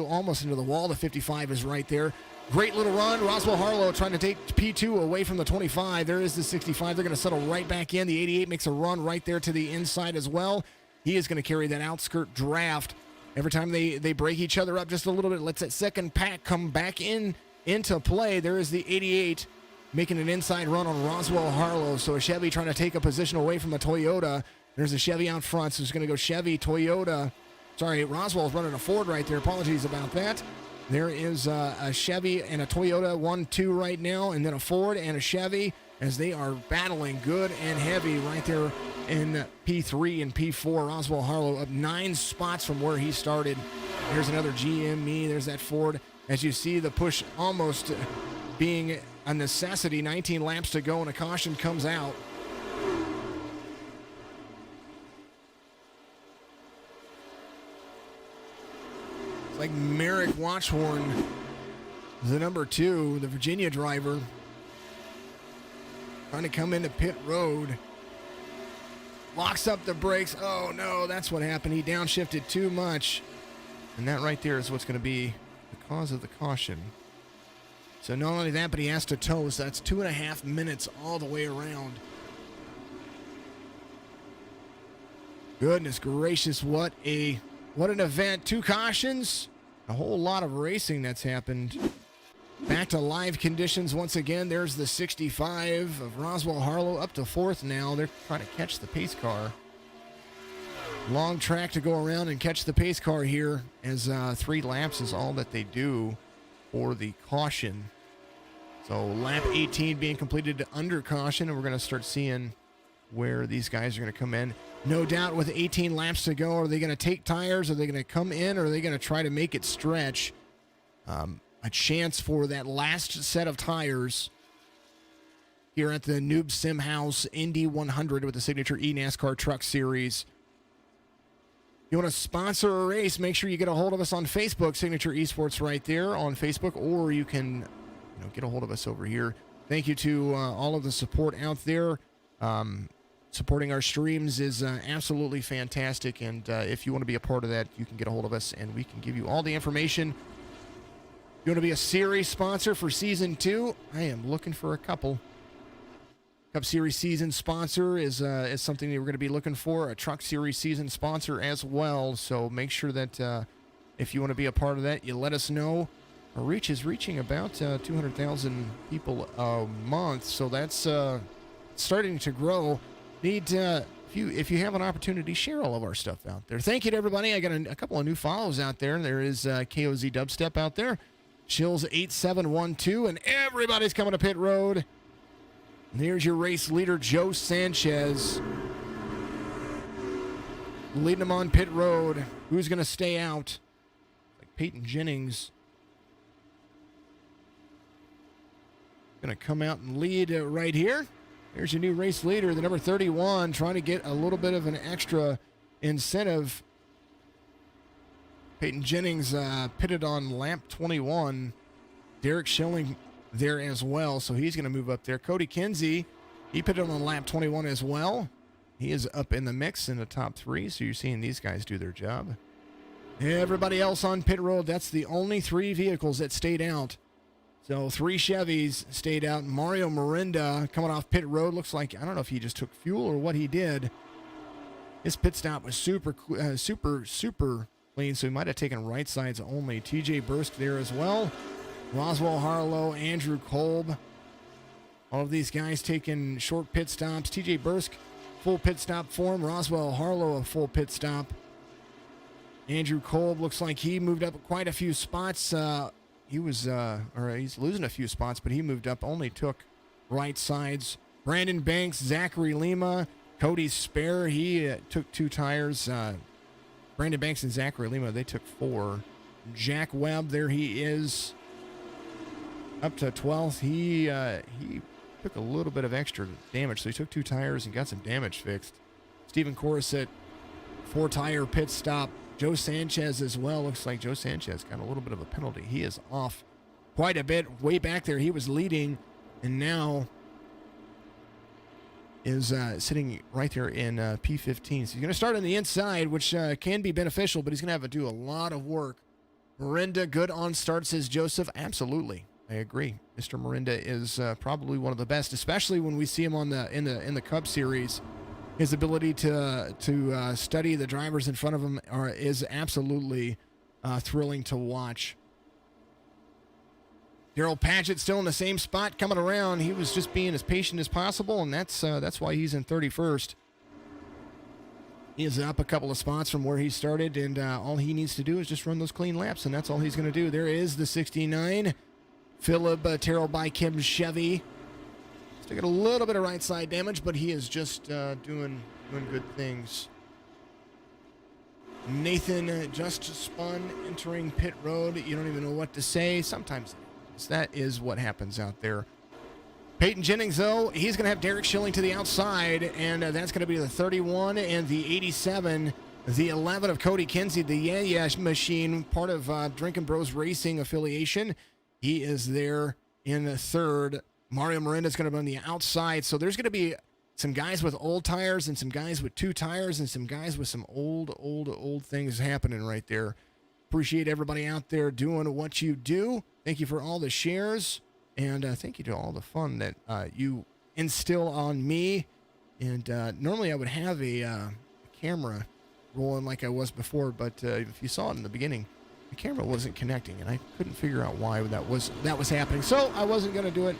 almost into the wall. The 55 is right there. Great little run. Roswell Harlow trying to take P2 away from the 25. There is the 65. They're going to settle right back in. The 88 makes a run right there to the inside as well. He is going to carry that outskirt draft. Every time they break each other up just a little bit, lets that second pack come back into play. There is the 88 making an inside run on Roswell Harlow. So a Chevy trying to take a position away from the Toyota. There's a Chevy out front, so it's going to go Chevy, Toyota. Sorry, Roswell's running a Ford right there. Apologies about that. There is a Chevy and a Toyota 1-2 right now, and then a Ford and a Chevy as they are battling good and heavy right there in P3 and P4. Roswell Harlow up 9 spots from where he started. There's another GME. There's that Ford. As you see, the push almost being a necessity. 19 laps to go, and a caution comes out. Like Merrick Watchhorn, the number 2, the Virginia driver, trying to come into pit road. Locks up the brakes. Oh, no, that's what happened. He downshifted too much. And that right there is what's going to be the cause of the caution. So not only that, but he has to tow. So that's 2.5 minutes all the way around. Goodness gracious, what an event. 2 cautions. A whole lot of racing that's happened. Back to live conditions once again. There's the 65 of Roswell Harlow up to 4th now. They're trying to catch the pace car. Long track to go around and catch the pace car here, as 3 laps is all that they do for the caution. So lap 18 being completed under caution, and we're going to start seeing where these guys are going to come in. No doubt with 18 laps to go, are they going to take tires? Are they going to come in? Or are they going to try to make it stretch? A chance for that last set of tires here at the Newb Simhouse Indy 100 with the signature eNASCAR Truck Series. You want to sponsor a race, make sure you get a hold of us on Facebook, Signature Esports right there on Facebook, or you can get a hold of us over here. Thank you to all of the support out there. Supporting our streams is absolutely fantastic, and if you want to be a part of that, you can get a hold of us, and we can give you all the information. If you want to be a series sponsor for Season 2, I am looking for a couple. Cup Series season sponsor is something that we're going to be looking for, a Truck Series season sponsor as well, so make sure that if you want to be a part of that, you let us know. Our reach is reaching about 200,000 people a month, so that's starting to grow. If you have an opportunity, share all of our stuff out there. Thank you to everybody. I got a couple of new follows out there. There is KOZ Dubstep out there. Chills 8712, and everybody's coming to pit road. And here's your race leader, Joe Sanchez, leading them on pit road. Who's going to stay out? Like Peyton Jennings. Going to come out and lead right here. There's your new race leader, the number 31, trying to get a little bit of an extra incentive. Peyton Jennings pitted on lap 21. Derek Schilling there as well, so he's going to move up there. Cody Kinsey, he pitted on lap 21 as well. He is up in the mix in the top 3, so you're seeing these guys do their job. Everybody else on pit road, that's the only 3 vehicles that stayed out. So 3 Chevys stayed out. Mario Mirinda coming off pit road. Looks like, I don't know if he just took fuel or what he did. His pit stop was super clean, so he might have taken right sides only. TJ Bursk there as well. Roswell Harlow, Andrew Kolb. All of these guys taking short pit stops. TJ Bursk full pit stop for him. Roswell Harlow, a full pit stop. Andrew Kolb looks like he moved up quite a few spots. He's losing a few spots, but he moved up, only took right sides. Brandon Banks, Zachary Lima, Cody Spare, he took 2 tires. Brandon Banks and Zachary Lima, they took 4. Jack Webb, there he is, up to 12th. He took a little bit of extra damage, so he took 2 tires and got some damage fixed. Stephen Coruscant, 4-tire pit stop. Joe Sanchez as well. Looks like Joe Sanchez got a little bit of a penalty. He is off quite a bit. Way back there, he was leading, and now is sitting right there in P15. So he's going to start on the inside, which can be beneficial, but he's going to have to do a lot of work. Miranda, good on start, says Joseph. Absolutely, I agree. Mr. Miranda is probably one of the best, especially when we see him on in the Cup Series. His ability to study the drivers in front of him is absolutely thrilling to watch. Daryl Padgett still in the same spot coming around. He was just being as patient as possible, and that's why he's in 31st. He is up a couple of spots from where he started, and all he needs to do is just run those clean laps, and that's all he's going to do. There is the 69. Philip Terrell by Kim Chevy. Still got a little bit of right side damage, but he is just doing good things. Nathan just spun entering pit road. You don't even know what to say. Sometimes that is what happens out there. Peyton Jennings, though, he's going to have Derek Schilling to the outside, and that's going to be the 31 and the 87. The 11 of Cody Kinsey, the Yeah machine, part of Drinkin' Bros Racing affiliation. He is there in the third. Mario Miranda's going to be on the outside. So there's going to be some guys with old tires and some guys with 2 tires and some guys with some old things happening right there. Appreciate everybody out there doing what you do. Thank you for all the shares. And thank you to all the fun that you instill on me. And normally I would have a camera rolling like I was before, but if you saw it in the beginning, the camera wasn't connecting, and I couldn't figure out why that was happening. So I wasn't going to do it.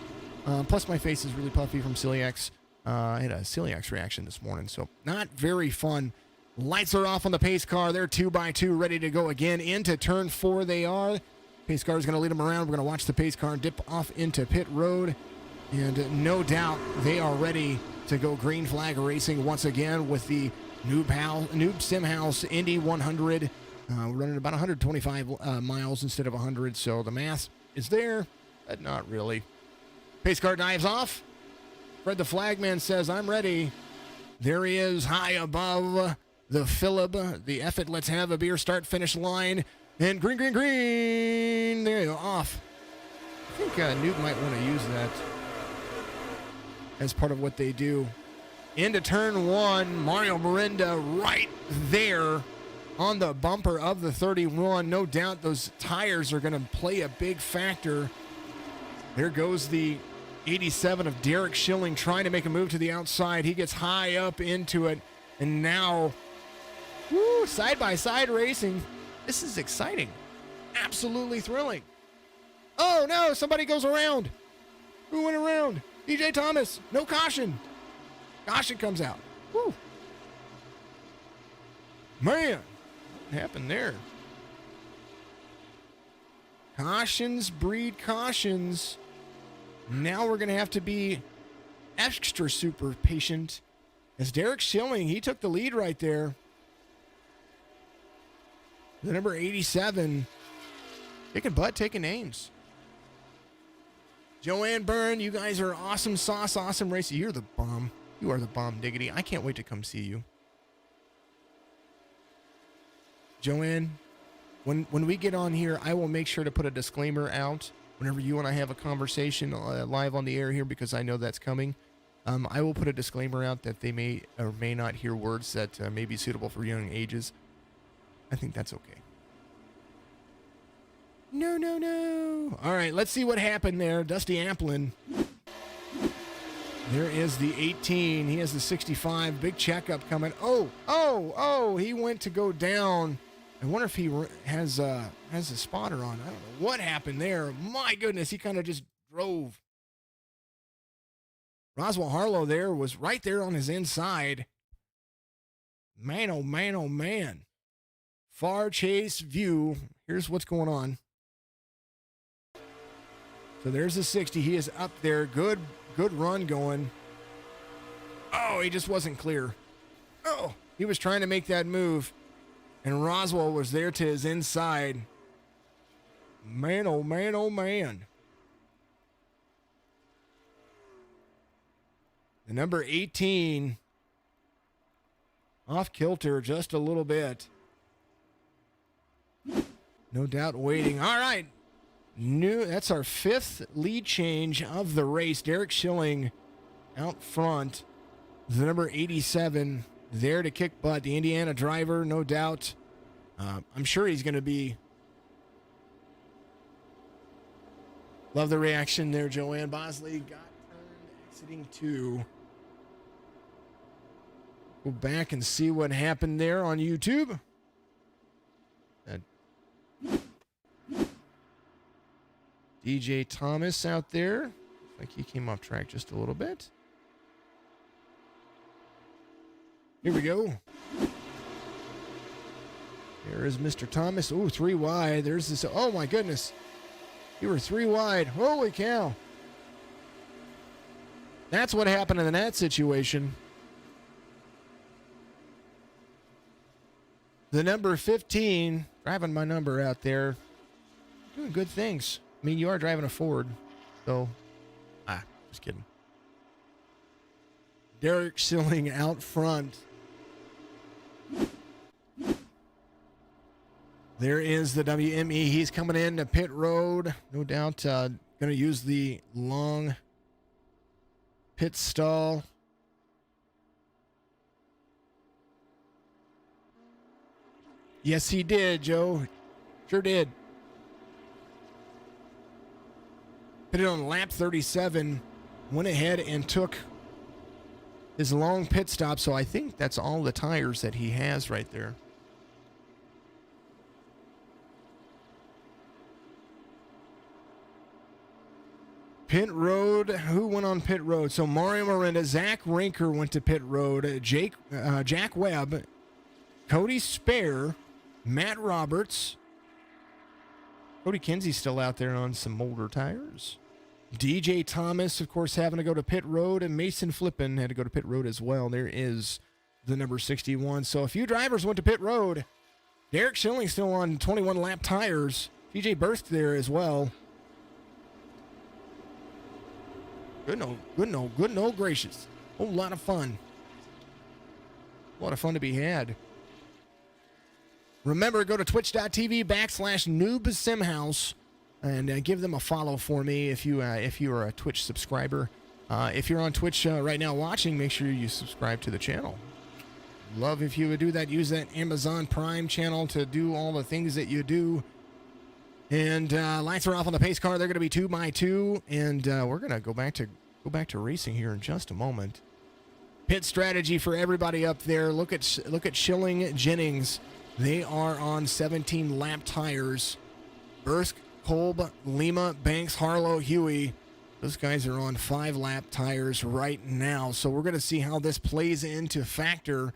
Plus, my face is really puffy from celiacs. I had a celiacs reaction this morning, so not very fun. Lights are off on the pace car. They're 2x2, ready to go again. Into turn 4 they are. Pace car is going to lead them around. We're going to watch the pace car dip off into pit road. And no doubt they are ready to go green flag racing once again with the Newb Simhouse Indy 100. We're running about 125 miles instead of 100, so the math is there, but not really. Pace car dives off. Fred the flagman says, I'm ready. There he is, high above the Phillip, the F it, let's have a beer start finish line. And green. There you go, off. I think Newb might want to use that as part of what they do. Into turn 1, Mario Miranda right there on the bumper of the 31. No doubt those tires are going to play a big factor. There goes the 87 of Derek Schilling trying to make a move to the outside. He gets high up into it. And now, side-by-side racing. This is exciting. Absolutely thrilling. Oh, no, somebody goes around. Who went around? DJ Thomas. No caution. Caution comes out. Woo. Man, what happened there? Cautions breed cautions. Now we're going to have to be extra super patient. As Derek Schilling, he took the lead right there. The number 87, kicking butt, taking names. Joanne Byrne, you guys are awesome sauce, awesome racer. You're the bomb. You are the bomb, diggity. I can't wait to come see you. Joanne, when we get on here, I will make sure to put a disclaimer out whenever you and I have a conversation live on the air here, because I know that's coming. I will put a disclaimer out that they may or may not hear words that may be suitable for young ages. I think that's okay. No. All right, let's see what happened there. Dusty Amplin. There is the 18. He has the 65. Big checkup coming. Oh, he went to go down. I wonder if he has a spotter on. I don't know what happened there. My goodness, he kind of just drove Roswell Harlow there was right there on his inside. Man, oh man, oh man. Far chase view. Here's what's going on. So there's the 60. He is up there. Good run going. Oh, he just wasn't clear. Oh, he was trying to make that move. And Roswell was there to his inside. Man, oh man, oh man. The number 18 off kilter just a little bit. No doubt waiting. All right. That's our 5th lead change of the race. Derek Schilling out front. The number 87 there to kick butt. The Indiana driver, no doubt. I'm sure he's going to be. Love the reaction there. Joanne Bosley got turned exiting 2. Go back and see what happened there on YouTube. DJ Thomas out there. Looks like he came off track just a little bit. Here we go. There is Mr. Thomas. Oh, 3 wide. There's this. Oh, my goodness. You were 3 wide. Holy cow. That's what happened in that situation. The number 15, driving my number out there, doing good things. I mean, you are driving a Ford, so, just kidding. Derek Schilling out front. There is the WME. He's coming in to pit road. No doubt going to use the long pit stall. Yes, he did, Joe. Sure did. Pitted on lap 37. Went ahead and took his long pit stop. So I think that's all the tires that he has right there. Pit road. Who went on pit road? So Mario Miranda, Zach Rinker went to pit road. Jack Webb, Cody Spare, Matt Roberts. Cody Kinsey's still out there on some older tires. DJ Thomas, of course, having to go to pit road, and Mason Flippin had to go to pit road as well. There is the number 61. So a few drivers went to pit road. Derek Schilling still on 21 lap tires. TJ Burst there as well. Good no gracious. A whole lot of fun. A lot of fun to be had. Remember, go to twitch.tv/Newb Simhouse and give them a follow for me if you are a Twitch subscriber. If you're on Twitch right now watching, make sure you subscribe to the channel. Love if you would do that. Use that Amazon Prime channel to do all the things that you do. And lights are off on the pace car. They're going to be 2x2, and we're going to go back to racing here in just a moment. Pit strategy for everybody up there. Look at Schilling, Jennings. They are on 17 lap tires. Bursk, Kolb, Lima, Banks, Harlow, Huey. Those guys are on 5 lap tires right now. So we're going to see how this plays into factor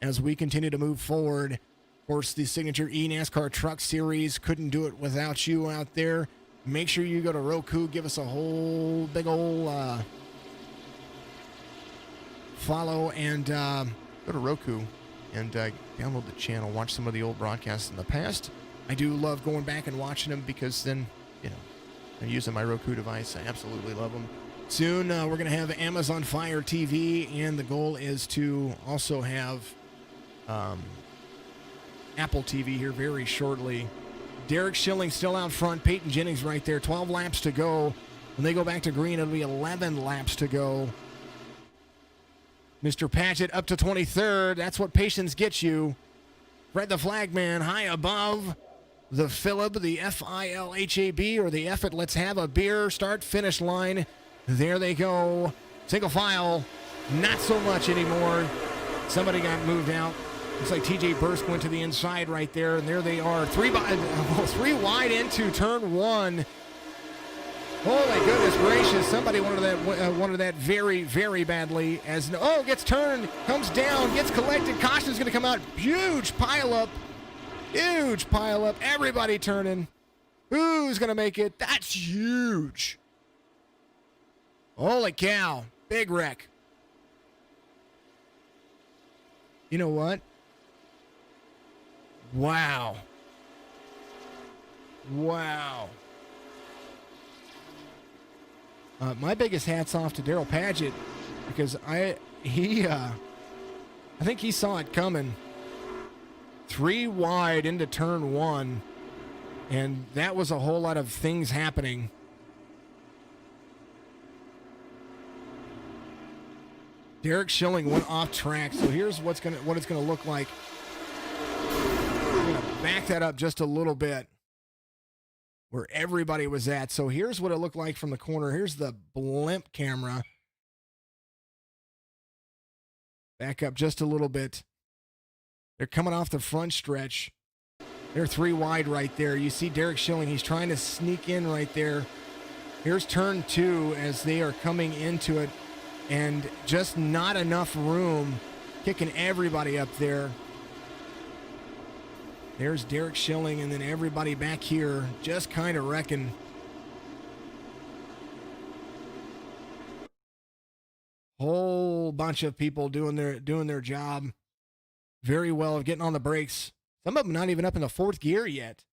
as we continue to move forward. Of course, the signature eNASCAR Truck Series couldn't do it without you out there. Make sure you go to Roku. Give us a whole big old follow and go to Roku and download the channel. Watch some of the old broadcasts in the past. I do love going back and watching them because then, I'm using my Roku device. I absolutely love them. Soon, we're going to have Amazon Fire TV, and the goal is to also have Apple TV here very shortly. Derek Schilling still out front. Peyton Jennings right there. 12 laps to go. When they go back to green, it'll be 11 laps to go. Mr. Patchett up to 23rd. That's what patience gets you. Fred the Flagman high above the Philip, the FILHAB, or the F it, let's have a beer, start, finish line. There they go. Single file. Not so much anymore. Somebody got moved out. Looks like TJ Burst went to the inside right there, and there they are. 3 wide into turn 1. Holy goodness gracious! Somebody wanted that very, very badly. Gets turned, comes down, gets collected. Caution's going to come out. Huge pile up. Everybody turning. Who's going to make it? That's huge. Holy cow! Big wreck. You know what? Wow. My biggest hats off to Daryl Padgett, because I think he saw it coming. 3 wide into turn 1, and that was a whole lot of things happening. Derek Schilling went off track, so here's what it's gonna look like. I'm gonna back that up just a little bit, where everybody was at. So here's what it looked like from the corner. Here's the blimp camera. Back up just a little bit. They're coming off the front stretch. They're 3 wide right there. You see Derek Schilling. He's trying to sneak in right there. Here's turn 2 as they are coming into it, and just not enough room, kicking everybody up there. There's Derek Schilling, and then everybody back here just kind of wrecking. Whole bunch of people doing their job very well of getting on the brakes. Some of them not even up in the 4th gear yet.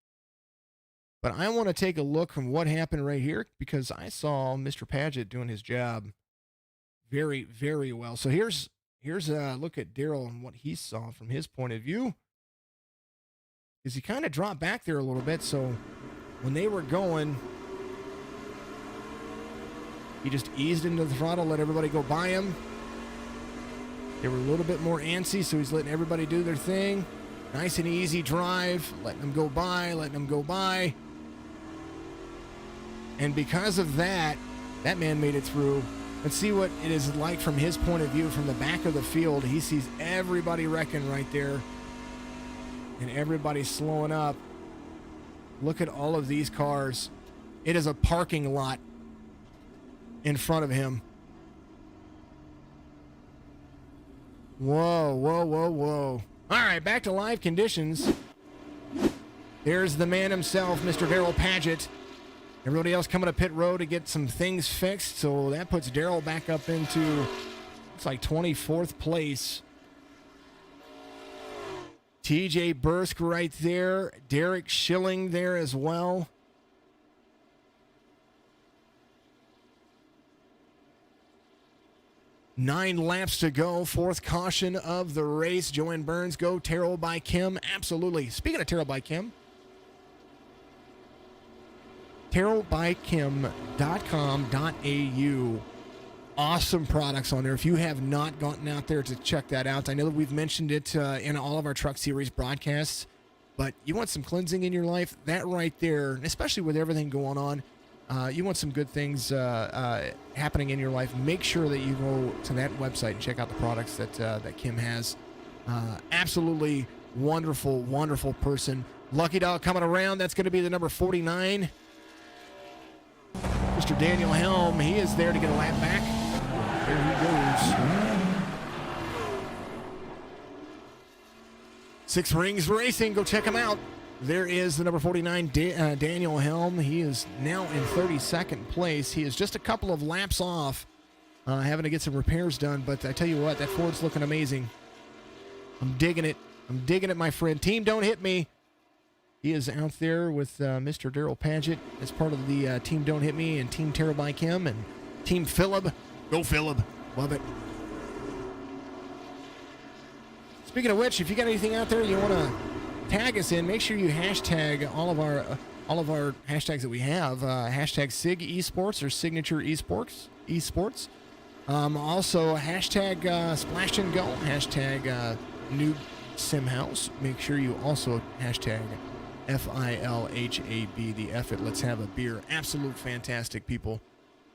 But I want to take a look from what happened right here, because I saw Mr. Padgett doing his job very, very well. So here's a look at Daryl and what he saw from his point of view. Is he kind of dropped back there a little bit, so when they were going, he just eased into the throttle, let everybody go by him. They were a little bit more antsy, so he's letting everybody do their thing. Nice and easy drive, letting them go by. And because of that, that man made it through. Let's see what it is like from his point of view from the back of the field. He sees everybody wrecking right there. And everybody's slowing up. Look at all of these cars. It is a parking lot in front of him. Whoa. All right, back to live conditions. There's the man himself, Mr. Daryl Padgett. Everybody else coming to pit road to get some things fixed. So that puts Daryl back up into, it's like 24th place. TJ Bursk right there. Derek Schilling there as well. Nine laps to go. 4th caution of the race. Joanne Burns, go. Terrell by Kim. Absolutely. Speaking of Terrell by Kim, terrellbykim.com.au. Awesome products on there. If you have not gotten out there to check that out, I know that we've mentioned it in all of our Truck Series broadcasts, but you want some cleansing in your life, that right there, especially with everything going on, you want some good things happening in your life, make sure that you go to that website and check out the products that Kim has. Absolutely wonderful, wonderful person. Lucky dog coming around. That's going to be the number 49. Mr. Daniel Helm, he is there to get a lap back. There he goes. 6 Rings Racing, go check him out. There is the number 49, Daniel Helm. He is now in 32nd place. He is just a couple of laps off, having to get some repairs done. But I tell you what, that Ford's looking amazing. I'm digging it. My friend. Team Don't Hit Me. He is out there with Mr. Daryl Padgett as part of the Team Don't Hit Me and Team Terrell by Kim and Team Phillip. Go Phillip. Love it. Speaking of which, if you got anything out there you want to tag us in, make sure you hashtag all of our hashtags that we have. Hashtag SIG Esports or Signature Esports. Also hashtag Splash and Go. Hashtag Newb Simhouse. Make sure you also hashtag FILHAB, the F it, let's have a beer. Absolute fantastic people.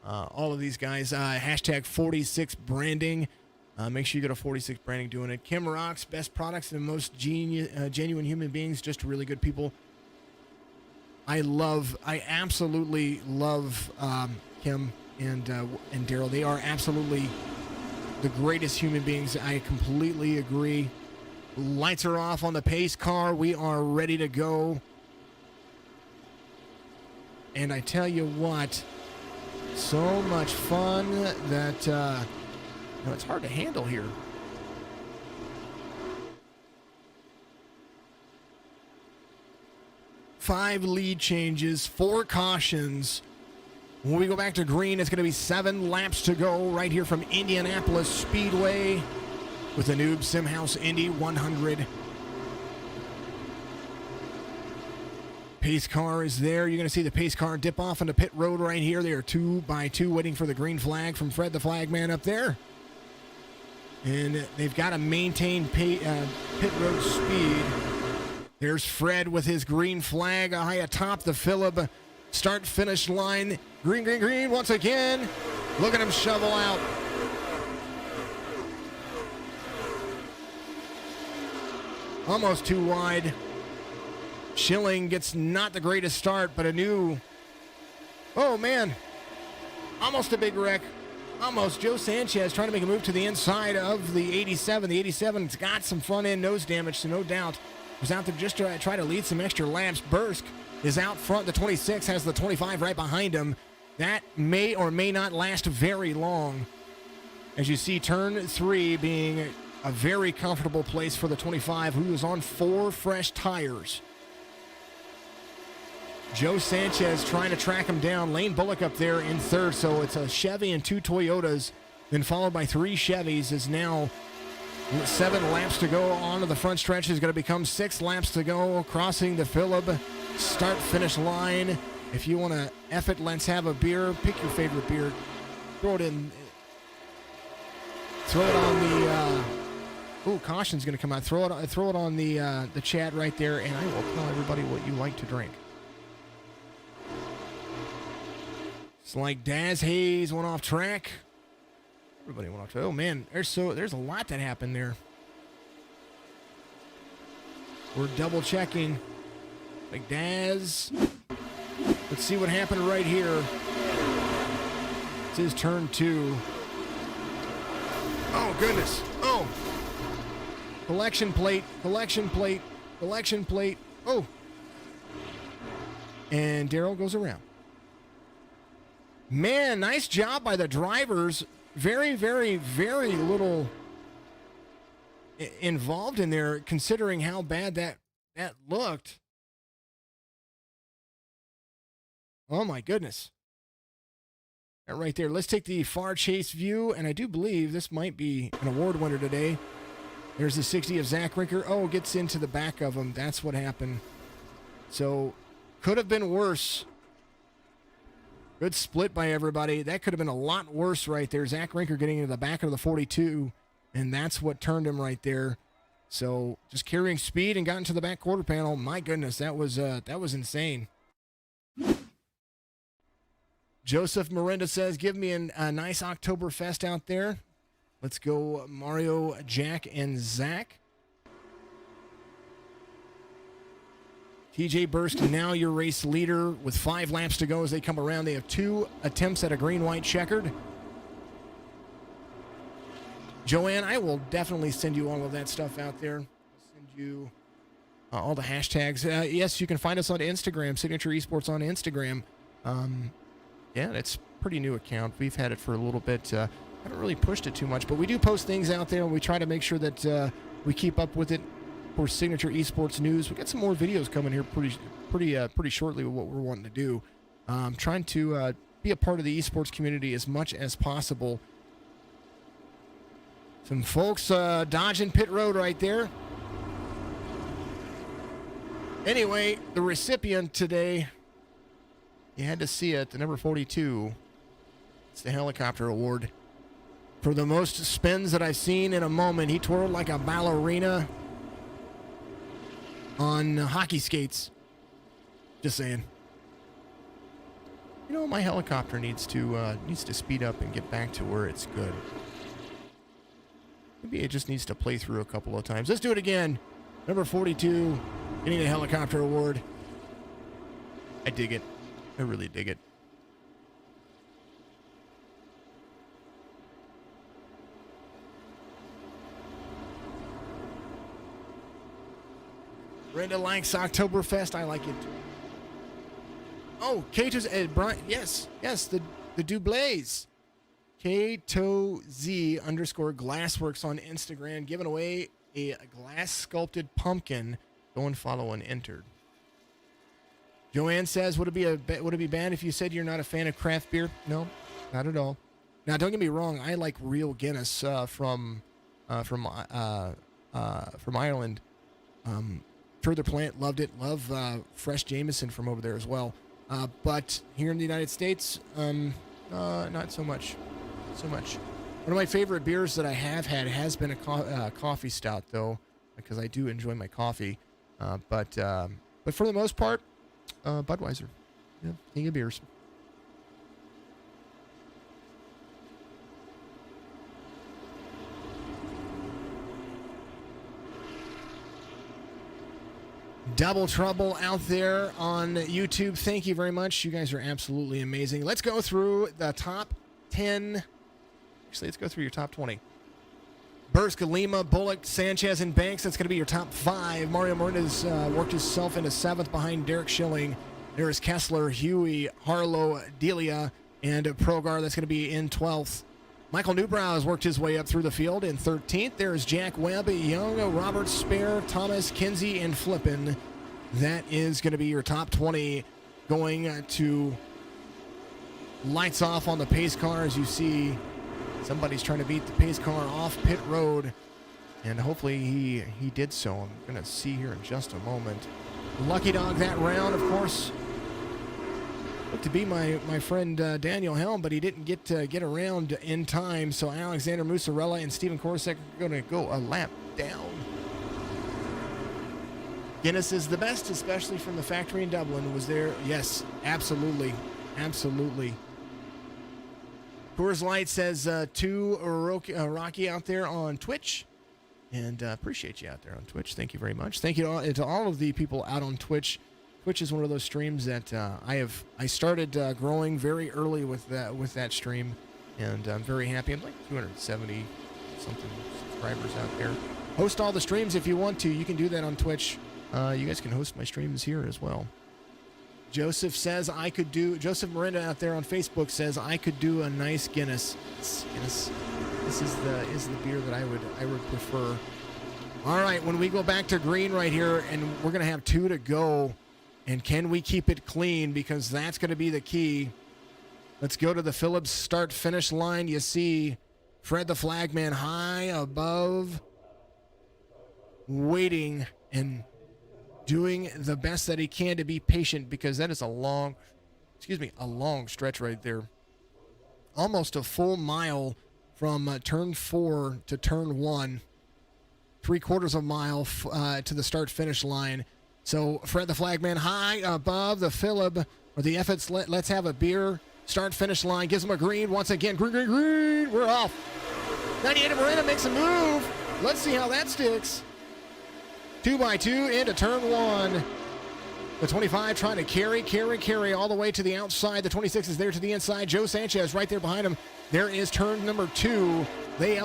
All of these guys. Hashtag 46 Branding. Make sure you go to 46 Branding doing it. Kim rocks. Best products and the most genuine human beings. Just really good people. I absolutely love him and Daryl. They are absolutely the greatest human beings. I completely agree. Lights are off on the pace car. We are ready to go. And I tell you what, so much fun that it's hard to handle here. 5 lead changes, 4 cautions. When we go back to green, it's going to be 7 laps to go right here from Indianapolis Speedway with the Newb Simhouse Indy 100. Pace car is there. You're going to see the pace car dip off onto pit road right here. They are 2 by 2 waiting for the green flag from Fred the Flagman up there. And they've got to maintain pit road speed. There's Fred with his green flag high atop the Phillip start-finish line. Green, green, green once again. Look at him shovel out. Almost too wide. Schilling gets not the greatest start, but a new... Oh, man. Almost a big wreck. Almost. Joe Sanchez trying to make a move to the inside of the 87. The 87's got some front-end nose damage, so no doubt was out there just to try to lead some extra laps. Bursk is out front. The 26 has the 25 right behind him. That may or may not last very long. As you see, turn 3 being a very comfortable place for the 25, who is on 4 fresh tires. Joe Sanchez trying to track him down. Lane Bullock up there in 3rd, so it's a Chevy and 2 Toyotas, then followed by 3 Chevys. Is now 7 laps to go. Onto the front stretch is going to become 6 laps to go. Crossing the Phillip start-finish line. If you want to F it, let's have a beer. Pick your favorite beer. Throw it in. Throw it on the... caution's going to come out. Throw it on the chat right there, and I will tell everybody what you like to drink. It's like Daz Hayes went off track. Everybody went off track. Oh, man, there's a lot that happened there. We're double-checking. Like Daz. Let's see what happened right here. It's his turn 2. Oh, goodness. Oh. Collection plate. Collection plate. Collection plate. Oh. And Daryl goes around. Man, nice job by the drivers. Very, very, very little involved in there, considering how bad that looked. Oh, my goodness. That right there. Let's take the far chase view, and I do believe this might be an award winner today. There's the 60 of Zach Rinker. Oh, gets into the back of him. That's what happened. So, could have been worse. Good split by everybody. That could have been a lot worse right there. Zach Rinker getting into the back of the 42, and that's what turned him right there. So, just carrying speed and got into the back quarter panel. My goodness, that was insane. Joseph Miranda says, give me a nice Oktoberfest out there. Let's go Mario, Jack, and Zach. TJ Burst, now your race leader with 5 laps to go as they come around. They have 2 attempts at a green-white checkered. Joanne, I will definitely send you all of that stuff out there. I'll send you all the hashtags. Yes, you can find us on Instagram, Signature Esports on Instagram. Yeah, it's a pretty new account. We've had it for a little bit. Haven't really pushed it too much, but we do post things out there, and we try to make sure that we keep up with it for Signature Esports News. We got some more videos coming here pretty shortly with what we're wanting to do. Trying to be a part of the esports community as much as possible. Some folks dodging pit road right there. Anyway, the recipient today, you had to see it, the number 42. It's the helicopter award. For the most spins that I've seen in a moment, he twirled like a ballerina on hockey skates. Just saying. You know, my helicopter needs to speed up and get back to where it's good. Maybe it just needs to play through a couple of times. Let's do it again. Number 42, getting the helicopter award. I dig it. I really dig it. Brenda likes Oktoberfest. I like it too. Oh, Kato's Brian. Yes, the Dublaze. KatoZ _ Glassworks on Instagram, giving away a glass sculpted pumpkin. Go and follow and entered. Joanne says, would it be bad if you said you're not a fan of craft beer? No, not at all. Now, don't get me wrong. I like real Guinness from Ireland. Further Plant loved it. Love fresh Jameson from over there as well. But here in the United States, not so much. One of my favorite beers that I have had has been a coffee stout, though, because I do enjoy my coffee. But for the most part, Budweiser. Yeah, king of beers. Double Trouble out there on YouTube. Thank you very much. You guys are absolutely amazing. Let's go through the top 10. Actually, let's go through your top 20. Burska, Lima, Bullock, Sanchez, and Banks. That's going to be your top 5. Mario Martinez worked himself into 7th behind Derek Schilling. There is Kessler, Huey, Harlow, Delia, and Progar. That's going to be in 12th. Michael Newbrow has worked his way up through the field in 13th. There is Jack Webb, Young, Robert Spare, Thomas, Kinsey, and Flippin. That is going to be your top 20 going to lights off on the pace car. As you see, somebody's trying to beat the pace car off pit road, and hopefully he did so. I'm going to see here in just a moment. Lucky dog that round, of course, looked to be my friend Daniel Helm, but he didn't get around in time. So Alexander Musarella and Steven Korosek are going to go a lap down. Guinness is the best, especially from the factory in Dublin. Was there? Yes, absolutely. Coors Light says to Rocky out there on Twitch. And appreciate you out there on Twitch. Thank you very much. Thank you to all of the people out on Twitch. Twitch is one of those streams that I started growing very early with that stream, and I'm very happy. I'm like 270 something subscribers out there. Host all the streams if you want to. You can do that on Twitch. You guys can host my streams here as well. Joseph says Joseph Miranda out there on Facebook says I could do a nice Guinness. Guinness. This is the beer that I would prefer. All right, when we go back to green right here, and we're gonna have 2 to go. And can we keep it clean? Because that's going to be the key. Let's go to the Phillips start-finish line. You see Fred the Flagman high above, waiting and doing the best that he can to be patient, because that is a long stretch right there. Almost a full mile from turn 4 to turn 1. 3/4 of a mile to the start-finish line. So Fred the Flagman high above the Phillip, or the Effets Let's Have a Beer start-finish line. Gives him a green once again. Green. We're off. 98 Moreno makes a move. Let's see how that sticks. 2x2 into turn 1. The 25 trying to carry all the way to the outside. The 26 is there to the inside. Joe Sanchez right there behind him. There is turn number 2. They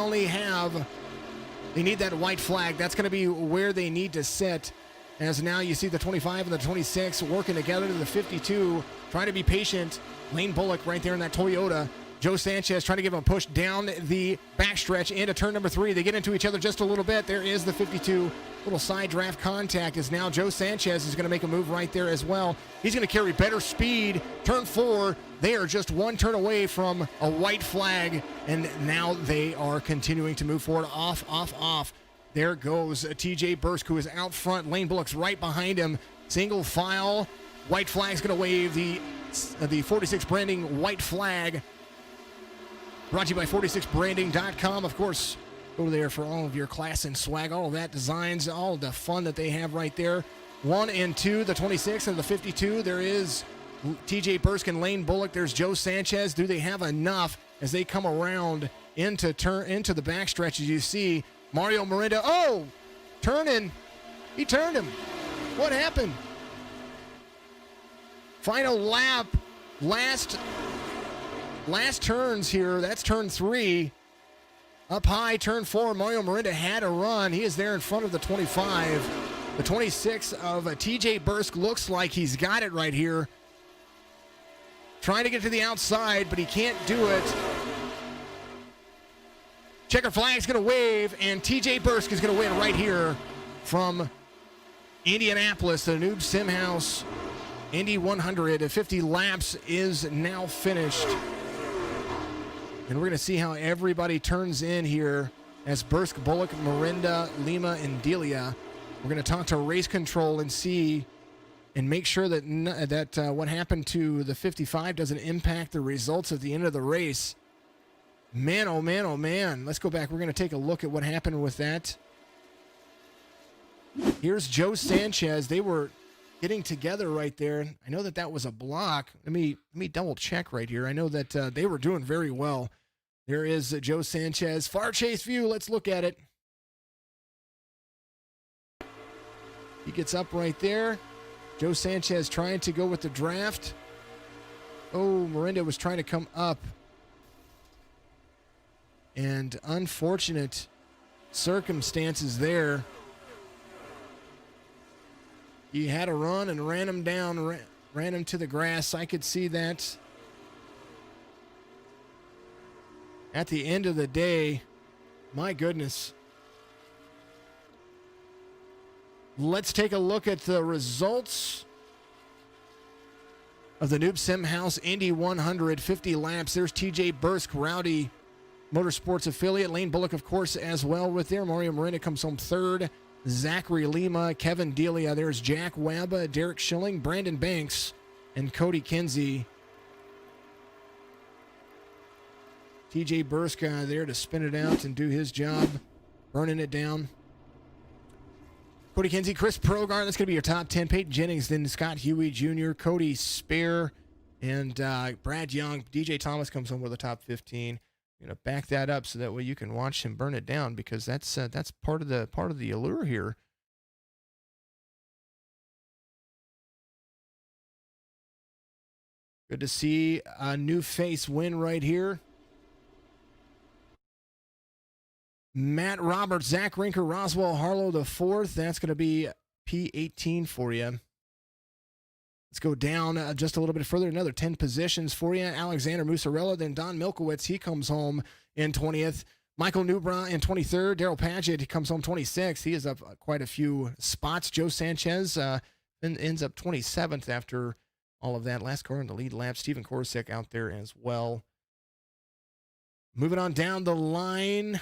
need that white flag. That's going to be where they need to sit. As now you see the 25 and the 26 working together to the 52, trying to be patient. Lane Bullock right there in that Toyota. Joe Sanchez trying to give him a push down the backstretch into turn number 3. They get into each other just a little bit. There is the 52. Little side draft contact as now Joe Sanchez is going to make a move right there as well. He's going to carry better speed. Turn 4, they are just one turn away from a white flag, and now they are continuing to move forward. Off. There goes TJ Bursk, who is out front. Lane Bullock's right behind him. Single file. White flag's going to wave the 46 branding white flag. Brought to you by 46branding.com. Of course, go there for all of your class and swag, all of that designs, all of the fun that they have right there. 1 and 2, the 26 and the 52. There is TJ Bursk and Lane Bullock. There's Joe Sanchez. Do they have enough as they come around into the backstretch? As you see, Mario Miranda, turning. He turned him. What happened? Final lap. Last turns here. That's turn 3. Up high, turn 4. Mario Mirinda had a run. He is there in front of the 25. The 26 of TJ Bursk looks like he's got it right here. Trying to get to the outside, but he can't do it. Checker flag's going to wave, and TJ Bursk is going to win right here from Indianapolis. The Newb Simhouse Indy 100 50 laps is now finished. And we're going to see how everybody turns in here as Bursk, Bullock, Mirinda, Lima, and Delia. We're going to talk to race control and see and make sure that what happened to the 55 doesn't impact the results at the end of the race. Man, oh man, oh man. Let's go back. We're going to take a look at what happened with that. Here's Joe Sanchez. They were getting together right there. I know that was a block. Let me double check right here. I know that they were doing very well. There is Joe Sanchez. Far chase view. Let's look at it. He gets up right there. Joe Sanchez trying to go with the draft. Oh, Mirinda was trying to come up. And unfortunate circumstances there. He had a run and ran him down, ran him to the grass. I could see that. At the end of the day, my goodness. Let's take a look at the results of the Newb Simhouse Indy 100 50 laps. There's TJ Bursk, Rowdy Motorsports affiliate. Lane Bullock, of course, as well with there. Mario Mirinda comes home third. Zachary Lima, Kevin Delia. There's Jack Webb, Derek Schilling, Brandon Banks, and Cody Kinsey. TJ Bursk there to spin it out and do his job, burning it down. Cody Kinsey, Chris Progar, that's going to be your top 10. Peyton Jennings, then Scott Huey Jr., Cody Spare, and Brad Young. DJ Thomas comes home with the top 15. I'm going to back that up so that way you can watch him burn it down, because that's part of the allure here. Good to see a new face win right here. Matt Roberts, Zach Rinker, Roswell Harlow the fourth. That's going to be P18 for you. Let's go down just a little bit further. Another 10 positions for you. Alexander Musarella, then Don Milkowitz. He comes home in 20th. Michael Newbra in 23rd. Daryl Paget comes home 26th. He is up quite a few spots. Joe Sanchez ends up 27th after all of that. Last car in the lead lap. Steven Korsick out there as well. Moving on down the line.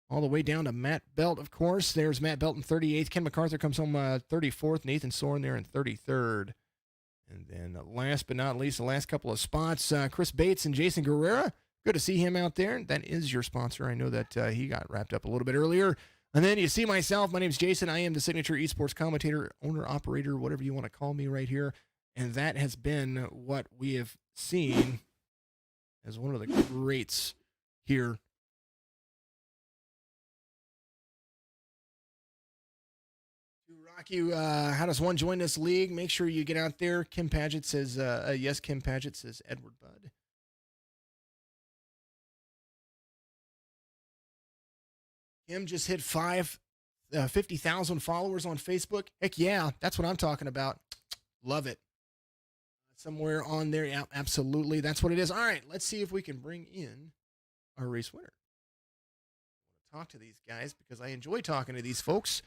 All the way down to Matt Belt, of course. There's Matt Belt in 38th. Ken MacArthur comes home 34th. Nathan Soren there in 33rd. And then last but not least, the last couple of spots, Chris Bates and Jason Guerrera. Good to see him out there. That is your sponsor. I know that he got wrapped up a little bit earlier. And then you see myself. My name's Jason. I am the signature esports commentator, owner, operator, whatever you want to call me right here. And that has been what we have seen as one of the greats here. Rocky, how does one join this league? Make sure you get out there. Kim Paget says, yes, Kim Paget says Edward Budd. Kim just hit 50,000 followers on Facebook. Heck yeah, that's what I'm talking about. Love it. Somewhere on there, yeah, absolutely. That's what it is. All right, let's see if we can bring in our race winner. I want to talk to these guys because I enjoy talking to these folks.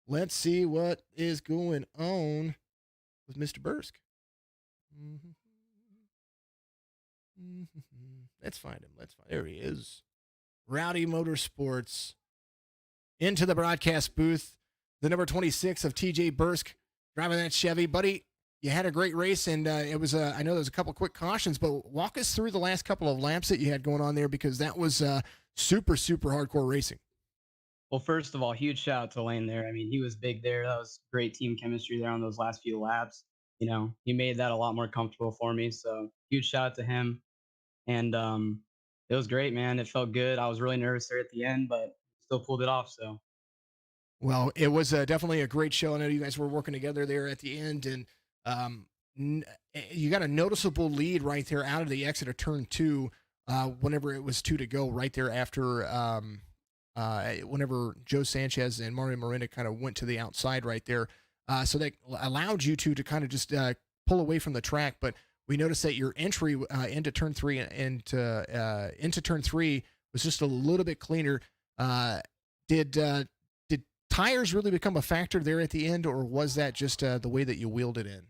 Let's see what is going on with Mr. Bursk. Let's find him. There he is. Rowdy Motorsports. Into the broadcast booth. The number 26 of TJ Bursk driving that Chevy. Buddy, you had a great race, and it was, I know there was a couple quick cautions, but walk us through the last couple of laps that you had going on there, because that was super, super hardcore racing. Well, first of all, huge shout out to Lane there. I mean, he was big there. That was great team chemistry there on those last few laps. You know, he made that a lot more comfortable for me. So huge shout out to him. And it was great, man. It felt good. I was really nervous there at the end, but still pulled it off. So Well, it was definitely a great show. I know you guys were working together there at the end, and um, you got a noticeable lead right there out of the exit of turn two. Whenever it was two to go, right there after, whenever Joe Sanchez and Mario Miranda kind of went to the outside right there, so that allowed you to kind of just pull away from the track. But we noticed that your entry into turn three and into turn three was just a little bit cleaner. Did tires really become a factor there at the end, or was that just the way that you wheeled it in?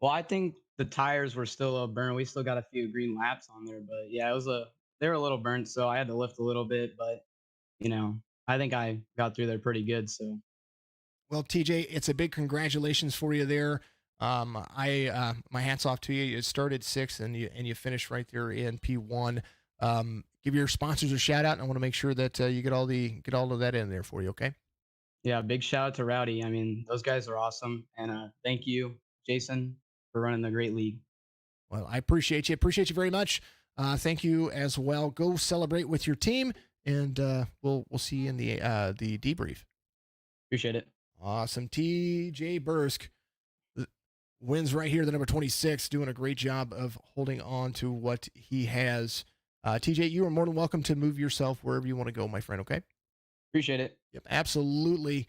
Well, I think the tires were still a burn. We still got a few green laps on there, but yeah, they were a little burnt, so I had to lift a little bit, but you know, I think I got through there pretty good. So Well, TJ, it's a big congratulations for you there. I my hats off to you. You started sixth and you finished right there in P1. Give your sponsors a shout out, and I want to make sure that you get all of that in there for you. Okay. yeah, big shout out to Rowdy. I mean, those guys are awesome, and thank you, Jason, for running the great league. Well, I appreciate you. Appreciate you very much. Thank you as well. Go celebrate with your team, and we'll see you in the debrief. Appreciate it. Awesome, TJ Bursk wins right here, the number 26, doing a great job of holding on to what he has. TJ, you are more than welcome to move yourself wherever you want to go, my friend, okay? Appreciate it. Yep, absolutely.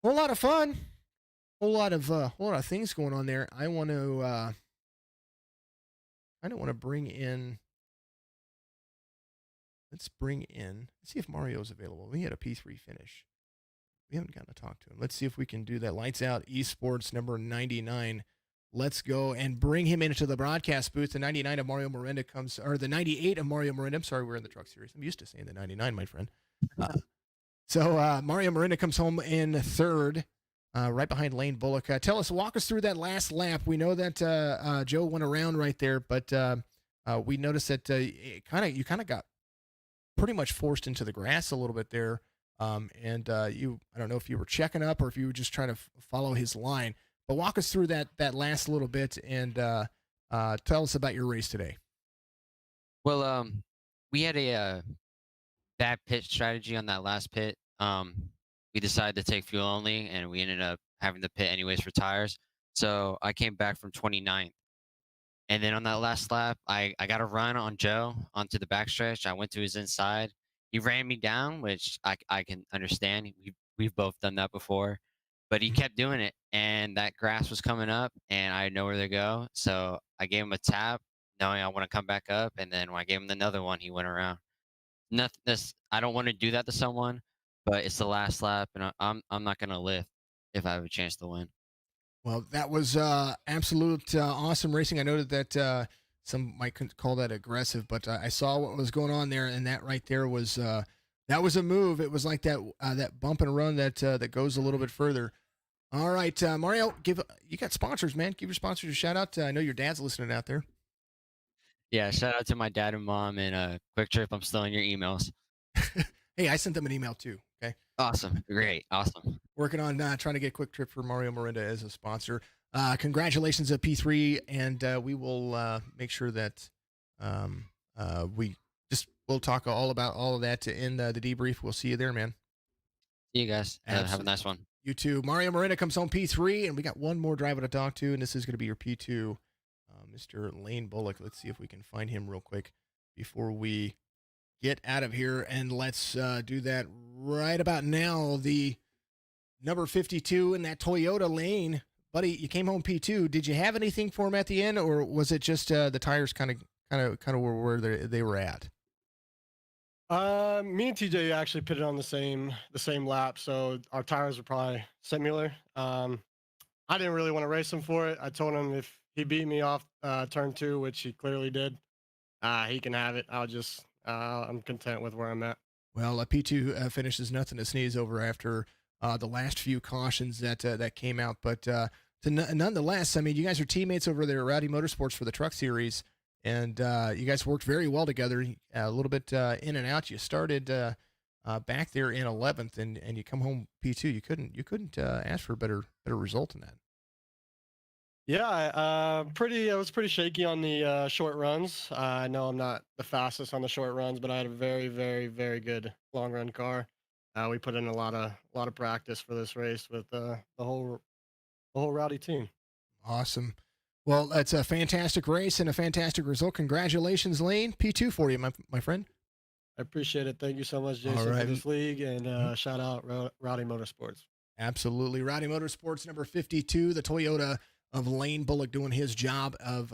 Whole lot of fun. Whole lot of things going on there. I don't want to bring in. Let's see if Mario's available. We had a P3 finish. We haven't gotten to talk to him. Let's see if we can do that. Lights Out Esports number 99. Let's go and bring him into the broadcast booth. The 99 of Mario Miranda comes, or the 98 of Mario Miranda. I'm sorry, we're in the truck series. I'm used to saying the 99, my friend. Mario Miranda comes home in third, right behind Lane Bullock. Walk us through that last lap. We know that Joe went around right there, but we noticed that you kind of got pretty much forced into the grass a little bit there. I don't know if you were checking up or if you were just trying to follow his line, but walk us through that last little bit and tell us about your race today. Well, we had a bad pit strategy on that last pit. We decided to take fuel only, and we ended up having to pit anyways for tires. So I came back from 29th. And then on that last lap, I got a run on Joe onto the backstretch. I went to his inside. He ran me down, which I can understand. We've both done that before. But he kept doing it, and that grass was coming up, and I had nowhere to go. So I gave him a tap, knowing I want to come back up. And then when I gave him another one, he went around. Nothing. This I don't want to do that to someone, but it's the last lap, and I'm not gonna lift if I have a chance to win. Well, that was absolute awesome racing. I noted that some might call that aggressive, but I saw what was going on there, and that right there was that was a move. It was like that bump and run that goes a little bit further. All right, Mario, you got sponsors, man. Give your sponsors a shout out. I know your dad's listening out there. Yeah, shout out to my dad and mom and Quick Trip. I'm still in your emails. Hey, I sent them an email too. Okay. Awesome, great, awesome. Working on trying to get Quick Trip for Mario Miranda as a sponsor. Congratulations at P3, and we will make sure that we'll talk all about all of that in the debrief. We'll see you there, man. See you guys. Have a nice one. You too. Mario Miranda comes home P3, and we got one more driver to talk to, and this is going to be your P2, Mr. Lane Bullock. Let's see if we can find him real quick before we get out of here, and let's do that right about now. The number 52 in that Toyota Lane, buddy. You came home P2. Did you have anything for him at the end, or was it just the tires kind of were where they were at? Me and TJ actually pitted on the same lap, so our tires were probably similar. I didn't really want to race him for it. I told him if he beat me off turn two, which he clearly did, he can have it. I'm content with where I'm at. Well, a P2 finish is nothing to sneeze over after the last few cautions that came out. But nonetheless, I mean, you guys are teammates over there at Rowdy Motorsports for the Truck Series, and you guys worked very well together. A little bit in and out. You started back there in 11th, and you come home P2. You couldn't ask for a better result than that. Yeah, I was pretty shaky on the short runs. I know I'm not the fastest on the short runs, but I had a very, very, very good long run car. We put in a lot of practice for this race with the whole Rowdy team. Awesome. Well, that's a fantastic race and a fantastic result. Congratulations, Lane. P2 for you, my friend. I appreciate it. Thank you so much, Jason, right. for this league, and shout out Rowdy Motorsports. Absolutely. Rowdy Motorsports, number 52, the Toyota of Lane Bullock, doing his job of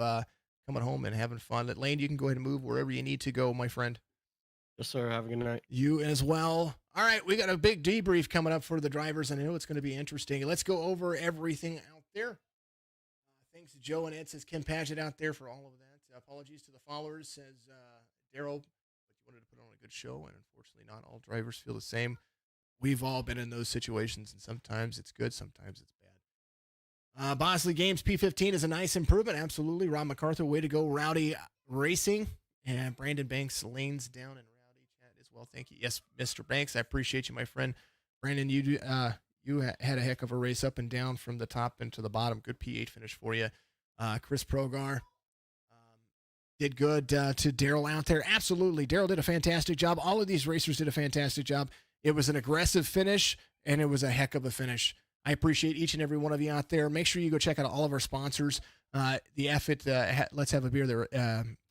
coming home and having fun. Lane, you can go ahead and move wherever you need to go, my friend. Yes, sir. Have a good night. You as well. All right, we got a big debrief coming up for the drivers, and I know it's going to be interesting. Let's go over everything out there. Thanks to Joe and Ed, says Kim Paget out there for all of that. Apologies to the followers, says Daryl, but you wanted to put on a good show, and unfortunately not all drivers feel the same. We've all been in those situations, and sometimes it's good, sometimes it's bad. Bosley Games P15 is a nice improvement, absolutely. Rob MacArthur, way to go. Rowdy Racing, and Brandon Banks, lanes down in Rowdy chat as well. Thank you. Yes, Mr. Banks, I appreciate you, my friend. Brandon, you had a heck of a race up and down from the top and to the bottom. Good P8 finish for you. Chris Progar did good to Daryl out there. Absolutely. Daryl did a fantastic job. All of these racers did a fantastic job. It was an aggressive finish, and it was a heck of a finish. I appreciate each and every one of you out there. Make sure you go check out all of our sponsors. The Let's Have a Beer there,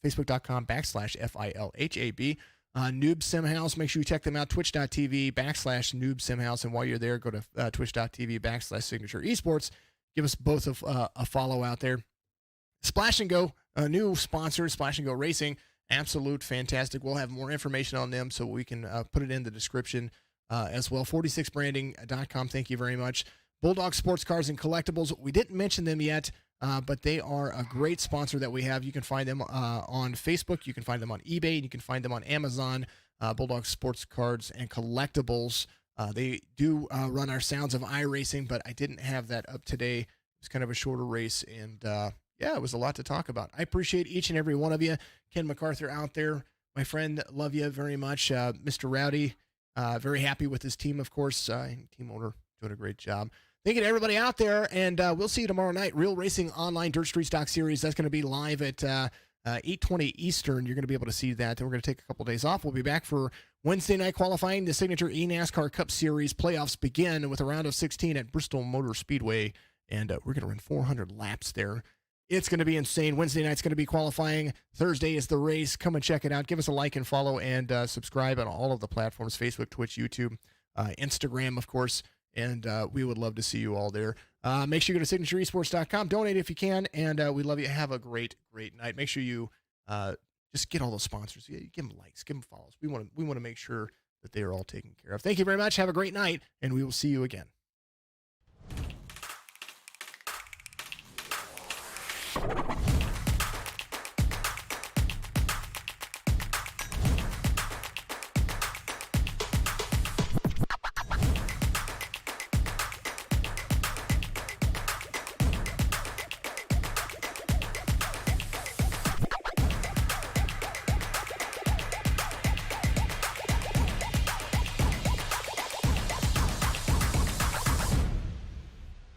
facebook.com/FILHAB. Newb Simhouse, make sure you check them out, twitch.tv/Newb Simhouse. And while you're there, go to twitch.tv/Signature Esports. Give us both a follow out there. Splash and Go, a new sponsor, Splash and Go Racing. Absolute fantastic. We'll have more information on them so we can put it in the description as well. 46branding.com. Thank you very much. Bulldog Sports Cars and Collectibles. We didn't mention them yet, but they are a great sponsor that we have. You can find them on Facebook. You can find them on eBay. And you can find them on Amazon. Bulldog Sports Cars and Collectibles. They do run our Sounds of iRacing, but I didn't have that up today. It was kind of a shorter race, and yeah, it was a lot to talk about. I appreciate each and every one of you. Ken MacArthur out there, my friend, love you very much. Mr. Rowdy, very happy with his team, of course. Team owner doing a great job. Thank you to everybody out there, and we'll see you tomorrow night. Real Racing Online Dirt Street Stock Series. That's going to be live at 8:20 Eastern. You're going to be able to see that. Then we're going to take a couple days off. We'll be back for Wednesday night qualifying. The Signature eNASCAR Cup Series playoffs begin with a round of 16 at Bristol Motor Speedway, and we're going to run 400 laps there. It's going to be insane. Wednesday night's going to be qualifying. Thursday is the race. Come and check it out. Give us a like and follow, and subscribe on all of the platforms, Facebook, Twitch, YouTube, Instagram, of course. And we would love to see you all there. Make sure you go to signatureesports.com. Donate if you can, and we love you. Have a great, great night. Make sure you just get all those sponsors. Yeah, give them likes, give them follows. We want to make sure that they are all taken care of. Thank you very much. Have a great night, and we will see you again.